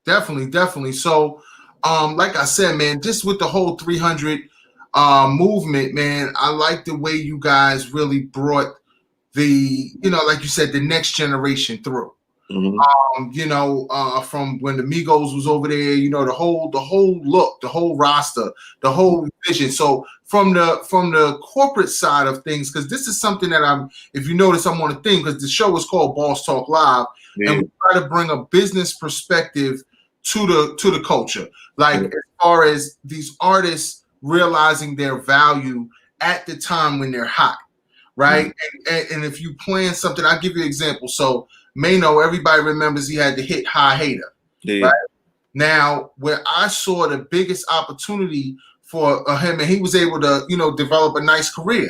Definitely. So, like I said, man, just with the whole 300 movement, man, I like the way you guys really brought the, like you said, the next generation through. Mm-hmm. From when the Migos was over there, the whole look, the whole roster, the whole vision. So from the corporate side of things, because this is something that if you notice, I'm on a thing because the show is called Boss Talk Live, and we try to bring a business perspective to the culture, like as far as these artists realizing their value at the time when they're hot, right? And if you plan something, I'll give you an example. So Mano, everybody remembers he had the hit High Hater. Right? Now, where I saw the biggest opportunity for him, and he was able to, develop a nice career.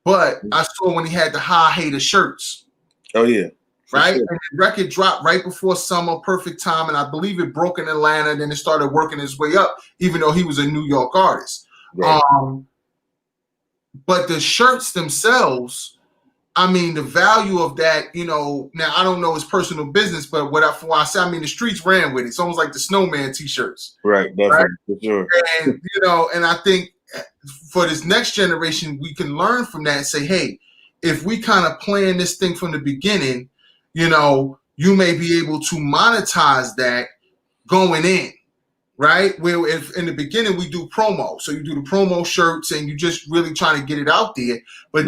But I saw when he had the High Hater shirts. Oh, yeah. Right? Sure. And the record dropped right before summer, perfect time. And I believe it broke in Atlanta, then it started working its way up, even though he was a New York artist. Right. But the shirts themselves, I mean, the value of that, now I don't know his personal business, but what I say, I mean, the streets ran with it. It's almost like the Snowman t-shirts. Right, definitely, for sure. And, and I think for this next generation, we can learn from that and say, hey, if we kind of plan this thing from the beginning, you may be able to monetize that going in. Right? Where if in the beginning we do promo. So you do the promo shirts and you just really trying to get it out there. But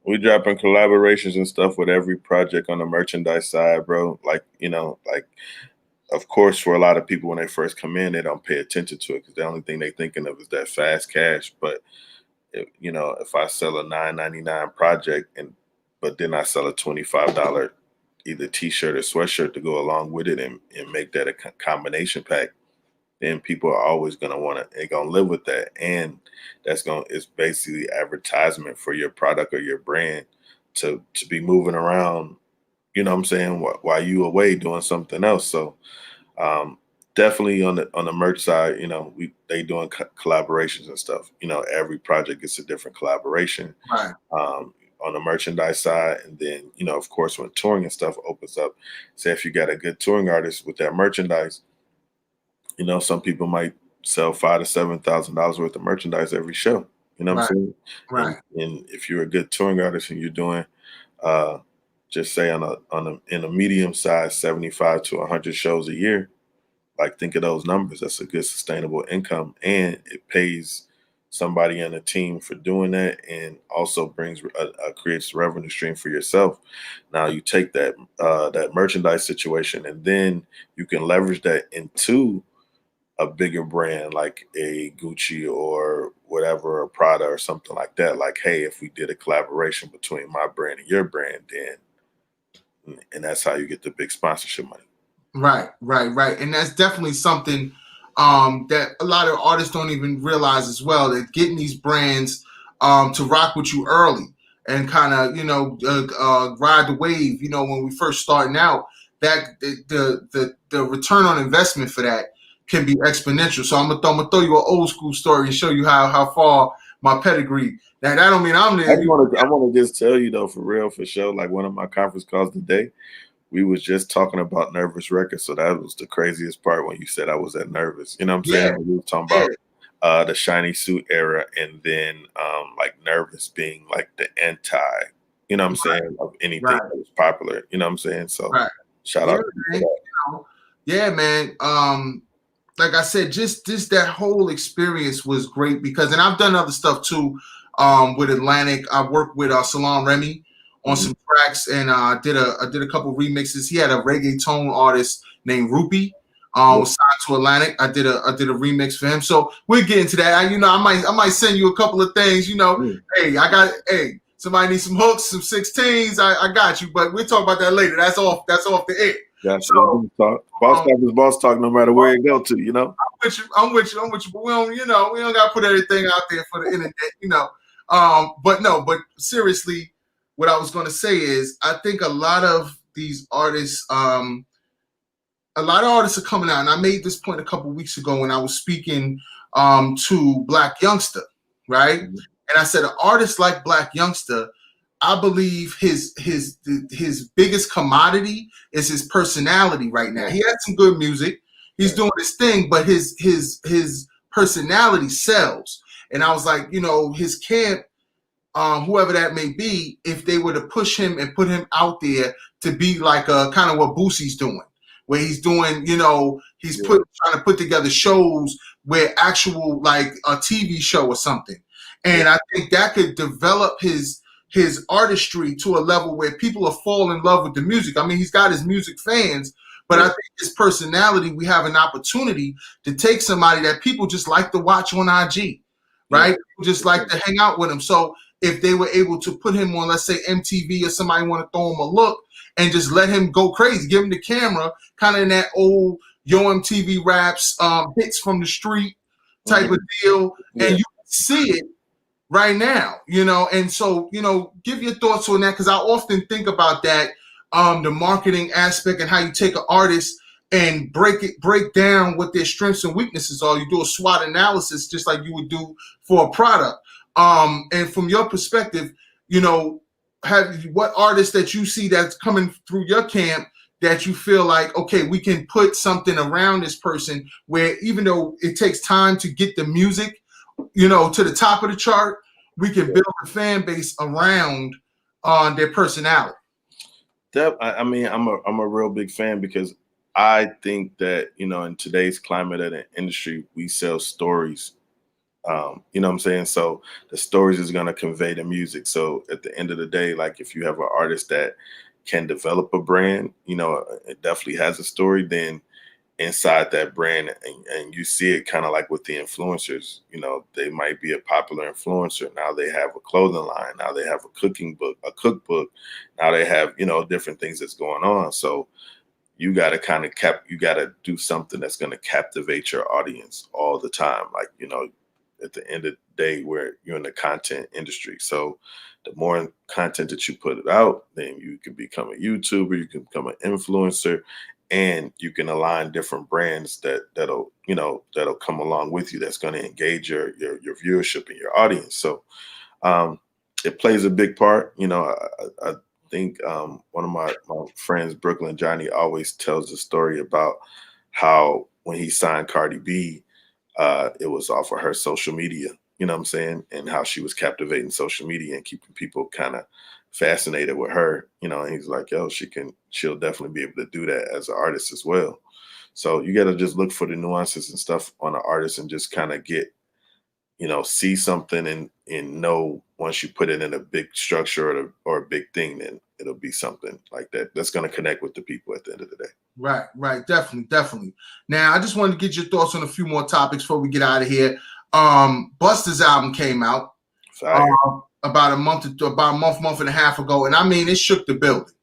we dropping collaborations and stuff with every project on the merchandise side, bro. Like, of course, for a lot of people when they first come in, they don't pay attention to it because the only thing they thinking of is that fast cash. But if I sell a $9.99 project but then I sell a $25 either t-shirt or sweatshirt to go along with it and make that a combination pack, then people are always they're gonna live with that. And it's basically advertisement for your product or your brand to be moving around, you know what I'm saying, while you away doing something else. So definitely on the merch side, you know, they doing collaborations and stuff. You know, every project gets a different collaboration. Right. On the merchandise side, and then, you know, of course, when touring and stuff opens up, say if you got a good touring artist with that merchandise, you know, some people might sell $5,000 to $7,000 worth of merchandise every show. You know what I'm saying? Right. And if you're a good touring artist and you're doing, just say in a medium size, 75 to 100 shows a year, like think of those numbers. That's a good sustainable income, and it pays somebody on the team for doing that, and also creates a revenue stream for yourself. Now you take that merchandise situation, and then you can leverage that into a bigger brand like a Gucci or whatever, a Prada or something like that. Like, hey, if we did a collaboration between my brand and your brand, then, and that's how you get the big sponsorship money. Right. And that's definitely something that a lot of artists don't even realize as well, that getting these brands to rock with you early and kind of, you know, ride the wave, you know, when we first starting out, that the return on investment for that can be exponential. So I'm gonna throw you an old school story and show you how far my pedigree. Now that don't mean I'm there. I want to just tell you though, for real, for sure, like one of my conference calls today, we was just talking about Nervous Records. So that was the craziest part when you said I was at Nervous. You know what I'm saying? We were talking about the shiny suit era, and then like Nervous being like the anti, you know what I'm saying, of anything that was popular. You know what I'm saying? So shout out to you for that. Yeah, man. Like I said, just that whole experience was great because, and I've done other stuff too with Atlantic. I worked with Salon Remy on some tracks, and I did a couple remixes. He had a reggaeton artist named Rupee, was signed to Atlantic. I did a remix for him. So we'll get into that. I might send you a couple of things. You know, hey, somebody needs some hooks, some 16s. I got you, but we'll talk about that later. That's off the air. Boss talk is boss talk, no matter where it go to. You know, I'm with you. But we don't got to put everything out there for the internet. You know, but seriously. What I was going to say is, I think a lot of these artists, are coming out, and I made this point a couple of weeks ago when I was speaking to Black Youngster, right? And I said, an artist like Black Youngster, I believe his biggest commodity is his personality right now. He has some good music, he's doing his thing, but his personality sells. And I was like, you know, his camp. Whoever that may be, if they were to push him and put him out there to be like kind of what Boosie's doing, where he's doing, you know, he's trying to put together shows where actual like a TV show or something. And I think that could develop his artistry to a level where people will fall in love with the music. I mean, he's got his music fans, but I think his personality, we have an opportunity to take somebody that people just like to watch on IG, right? Just like to hang out with him. So if they were able to put him on, let's say MTV, or somebody want to throw him a look and just let him go crazy, give him the camera, kind of in that old Yo MTV Raps, hits from the street type of deal, and you see it right now, you know. And so, you know, give your thoughts on that, because I often think about that, the marketing aspect and how you take an artist and break down what their strengths and weaknesses are. You do a SWOT analysis just like you would do for a product. And from your perspective, you know, what artists that you see that's coming through your camp that you feel like, okay, we can put something around this person where even though it takes time to get the music, you know, to the top of the chart, we can build a fan base around their personality. I mean, I'm a real big fan, because I think that, you know, in today's climate of the industry, we sell stories. You know what I'm saying? So the stories is going to convey the music. So at the end of the day, like if you have an artist that can develop a brand, you know, it definitely has a story, then inside that brand, and you see it kind of like with the influencers, you know, they might be a popular influencer. Now they have a clothing line. Now they have a cookbook. Now they have, you know, different things that's going on. So you got to you got to do something that's going to captivate your audience all the time. Like, you know, at the end of the day, where you're in the content industry. So the more content that you put out, then you can become a YouTuber, you can become an influencer, and you can align different brands that'll come along with you. That's going to engage your viewership and your audience. So it plays a big part. You know, I think one of my friends, Brooklyn Johnny, always tells the story about how when he signed Cardi B, it was off of her social media, you know what I'm saying? And how she was captivating social media and keeping people kind of fascinated with her, you know, and he's like, yo, she'll definitely be able to do that as an artist as well. So you got to just look for the nuances and stuff on an artist and just kind of get, you know, see something and know once you put it in a big structure or a big thing, then it'll be something like that that's going to connect with the people at the end of the day. Right. Definitely. Now, I just wanted to get your thoughts on a few more topics before we get out of here. Busta's album came out about a month and a half ago, and I mean, it shook the building.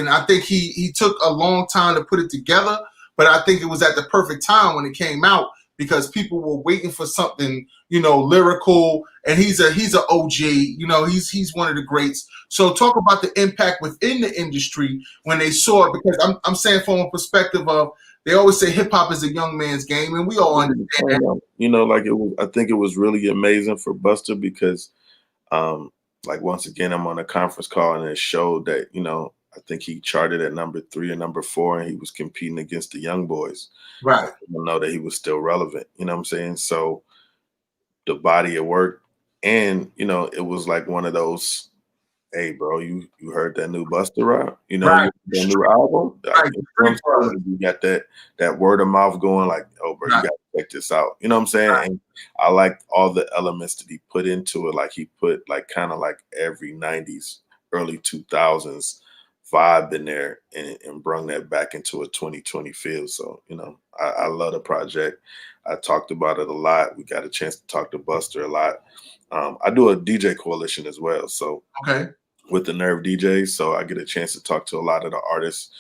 I think he took a long time to put it together, but I think it was at the perfect time when it came out because people were waiting for something, you know, lyrical. And he's a OG, you know, he's one of the greats. So talk about the impact within the industry when they saw it, because I'm saying from a perspective of, they always say hip hop is a young man's game, and we all understand that. You know, like I think it was really amazing for Busta because, like once again, I'm on a conference call and it showed that, you know, I think he charted at number 3 or number 4, and he was competing against the young boys. Right. I know that he was still relevant. You know what I'm saying? So the body of work, and you know, it was like one of those, hey, bro, you heard that new Busta rap? You know, Right. that new album? Right. You got that word of mouth going, like, oh, bro, you got to check this out. You know what I'm saying? Right. And I like all the elements that he put into it. Like he put like kind of like every 90s, early 2000s vibe in there and bring that back into a 2020 feel. So, you know, I love the project. I talked about it a lot. We got a chance to talk to Buster a lot. I do a DJ coalition as well. So with the Nerve DJs, so I get a chance to talk to a lot of the artists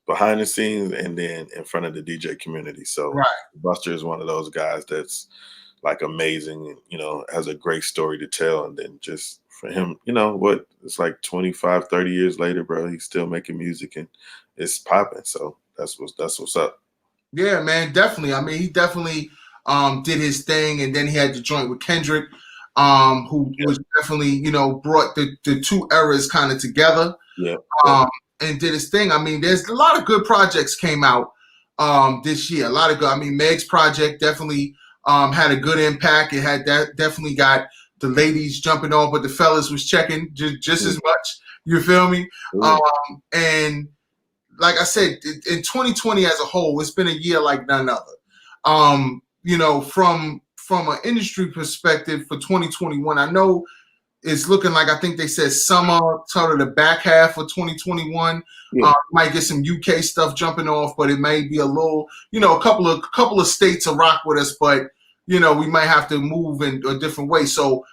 behind the scenes and then in front of the DJ community. So Buster is one of those guys that's like amazing and, you know, has a great story to tell. And then just for him, you know what, it's like 25, 30 years later, bro, he's still making music and it's popping. So that's what's up. Yeah, man, definitely. I mean, he definitely did his thing, and then he had the joint with Kendrick, who was definitely, you know, brought the two eras kind of together. And did his thing. I mean, there's a lot of good projects came out this year. A lot of good. I mean, Meg's project definitely had a good impact. It had definitely got the ladies jumping off, but the fellas was checking just as much. You feel me? And like I said, in 2020 as a whole, it's been a year like none other. You know, from an industry perspective for 2021, I know it's looking like, I think they said summer, sort of the back half of 2021. Might get some UK stuff jumping off, but it may be a little, you know, a couple of states will rock with us, but you know, we might have to move in a different way. So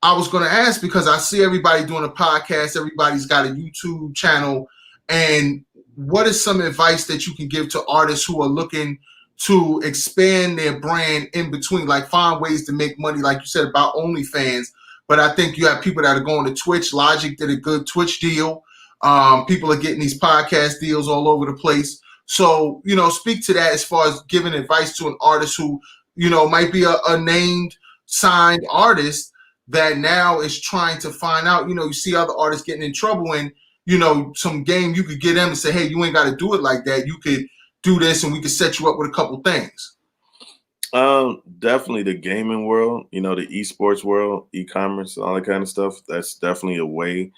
I was going to ask, because I see everybody doing a podcast, everybody's got a YouTube channel, and what is some advice that you can give to artists who are looking to expand their brand in between, like find ways to make money, like you said about OnlyFans? But I think you have people that are going to Twitch. Logic did a good Twitch deal. People are getting these podcast deals all over the place. So, you know, speak to that as far as giving advice to an artist who, you know, might be a named signed artist that now is trying to find out, you know, you see other artists getting in trouble, and, you know, some game you could get them and say, hey, you ain't got to do it like that. You could do this and we could set you up with a couple things. Definitely the gaming world, you know, the esports world, e-commerce, all that kind of stuff. That's definitely a way.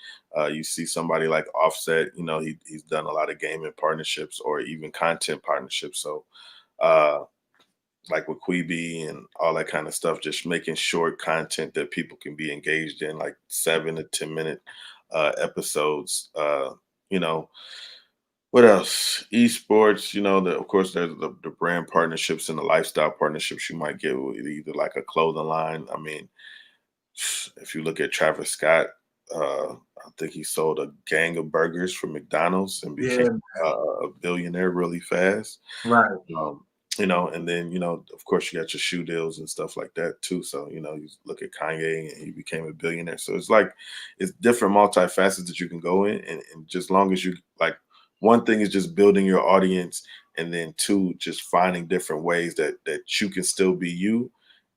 You see somebody like Offset, you know, he's done a lot of gaming partnerships or even content partnerships. So like with Quibi and all that kind of stuff, just making short content that people can be engaged in, like 7 to 10 minute episodes. You know, what else? Esports, you know, of course, there's the brand partnerships and the lifestyle partnerships you might get with either like a clothing line. I mean, if you look at Travis Scott, I think he sold a gang of burgers for McDonald's and became a billionaire really fast. Right. You know, and then, you know, of course you got your shoe deals and stuff like that too. So, you know, you look at Kanye and he became a billionaire. So it's like, it's different multifacets that you can go in. And just long as you like, one thing is just building your audience. And then two, just finding different ways that you can still be you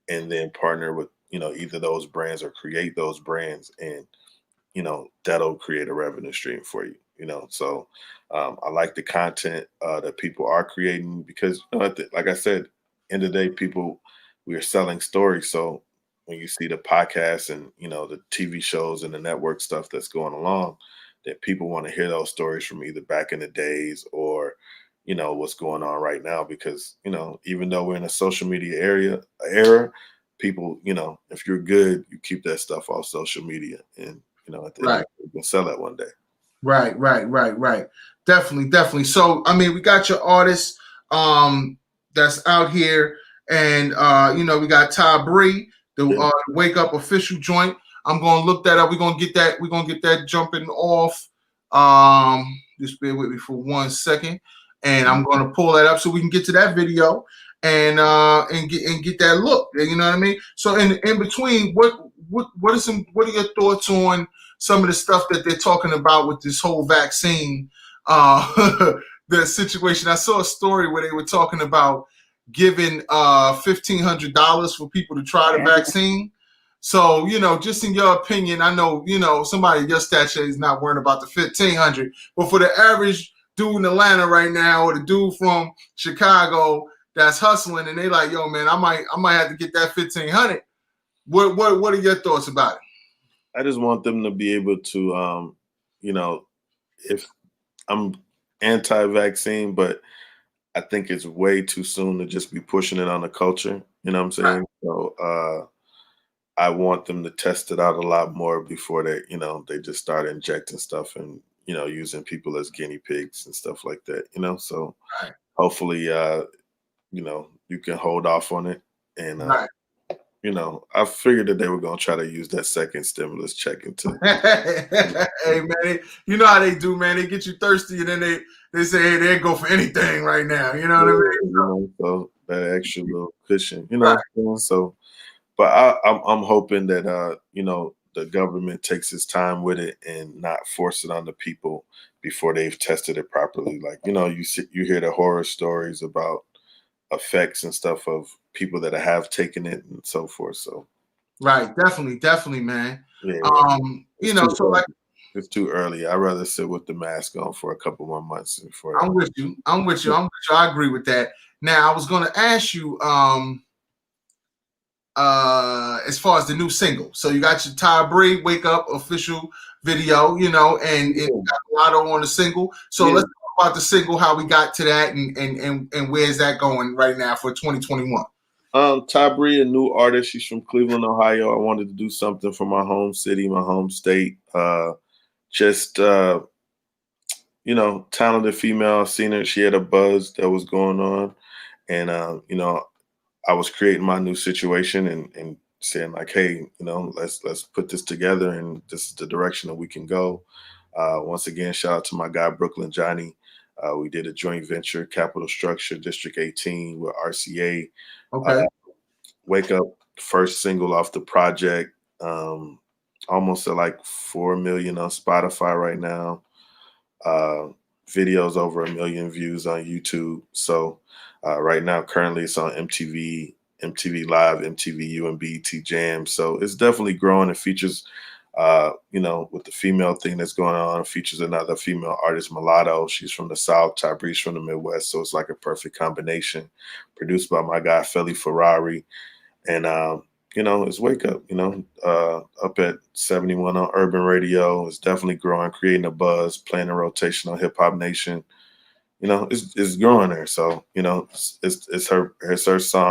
and then partner with, you know, either those brands or create those brands. And, you know, that'll create a revenue stream for you, you know. So I like the content that people are creating because, you know, like I said, end of the day, we are selling stories. So when you see the podcasts and, you know, the TV shows and the network stuff that's going along, that people want to hear those stories from either back in the days or, you know, what's going on right now. Because, you know, even though we're in a social media era, people, you know, if you're good, you keep that stuff off social media and, you know, at the end of the day, you can sell that one day. Right. Definitely. So, I mean, we got your artists that's out here, and you know, we got Ty Bree, the Wake Up official joint. I'm gonna look that up. We're gonna get that jumping off. Just bear with me for 1 second, and I'm gonna pull that up so we can get to that video and get that look. You know what I mean? So in between, what are your thoughts on some of the stuff that they're talking about with this whole vaccine, the situation? I saw a story where they were talking about giving $1,500 for people to try the vaccine. So, you know, just in your opinion, I know, you know, somebody your stature is not worrying about the 1,500, but for the average dude in Atlanta right now, or the dude from Chicago that's hustling, and they like, yo, man, I might have to get that 1,500. What are your thoughts about it? I just want them to be able to, you know, if I'm anti-vaccine, but I think it's way too soon to just be pushing it on the culture. You know what I'm saying? Right. So I want them to test it out a lot more before they, you know, they just start injecting stuff and, you know, using people as guinea pigs and stuff like that, you know? So right. Hopefully, you know, you can hold off on it. And, right. You know, I figured that they were going to try to use that second stimulus check into. Hey, man, you know how they do, man. They get you thirsty and then they say, hey, they'll go for anything right now. You know what I mean? You know, so that extra little cushion, you know. Right. So, but I'm hoping that, you know, the government takes its time with it and not force it on the people before they've tested it properly. Like, you know, you hear the horror stories about effects and stuff of people that have taken it and so forth. So right, definitely, man. Yeah. You know, so like it's too early. I'd rather sit with the mask on for a couple more months before. I'm with you. I agree with that. Now I was gonna ask you as far as the new single. So you got your Ty Bree Wake Up official video, you know, and it got Lotto on the single. So let's talk about the single, how we got to that, and where's that going right now for 2021. Ty Bree, a new artist. She's from Cleveland, Ohio. I wanted to do something for my home city, my home state. You know, talented female. I've seen her. She had a buzz that was going on, and you know, I was creating my new situation and saying like, hey, you know, let's put this together, and this is the direction that we can go. Once again, shout out to my guy Brooklyn Johnny. We did a joint venture, Capital Structure, District 18 with RCA. Okay. Wake Up, first single off the project, almost at like 4 million on Spotify right now. Videos over 1 million views on YouTube. So right now, currently it's on MTV Live, MTV and BET Jam. So it's definitely growing. It features, you know, with the female thing that's going on, it features another female artist, Mulatto. She's from the South, Ty Bree's from the Midwest. So it's like a perfect combination. Produced by my guy, Feli Ferrari. And, you know, it's Wake Up, you know, up at 71 on Urban Radio. It's definitely growing, creating a buzz, playing a rotation on Hip Hop Nation. You know, it's growing there. So, you know, it's her song.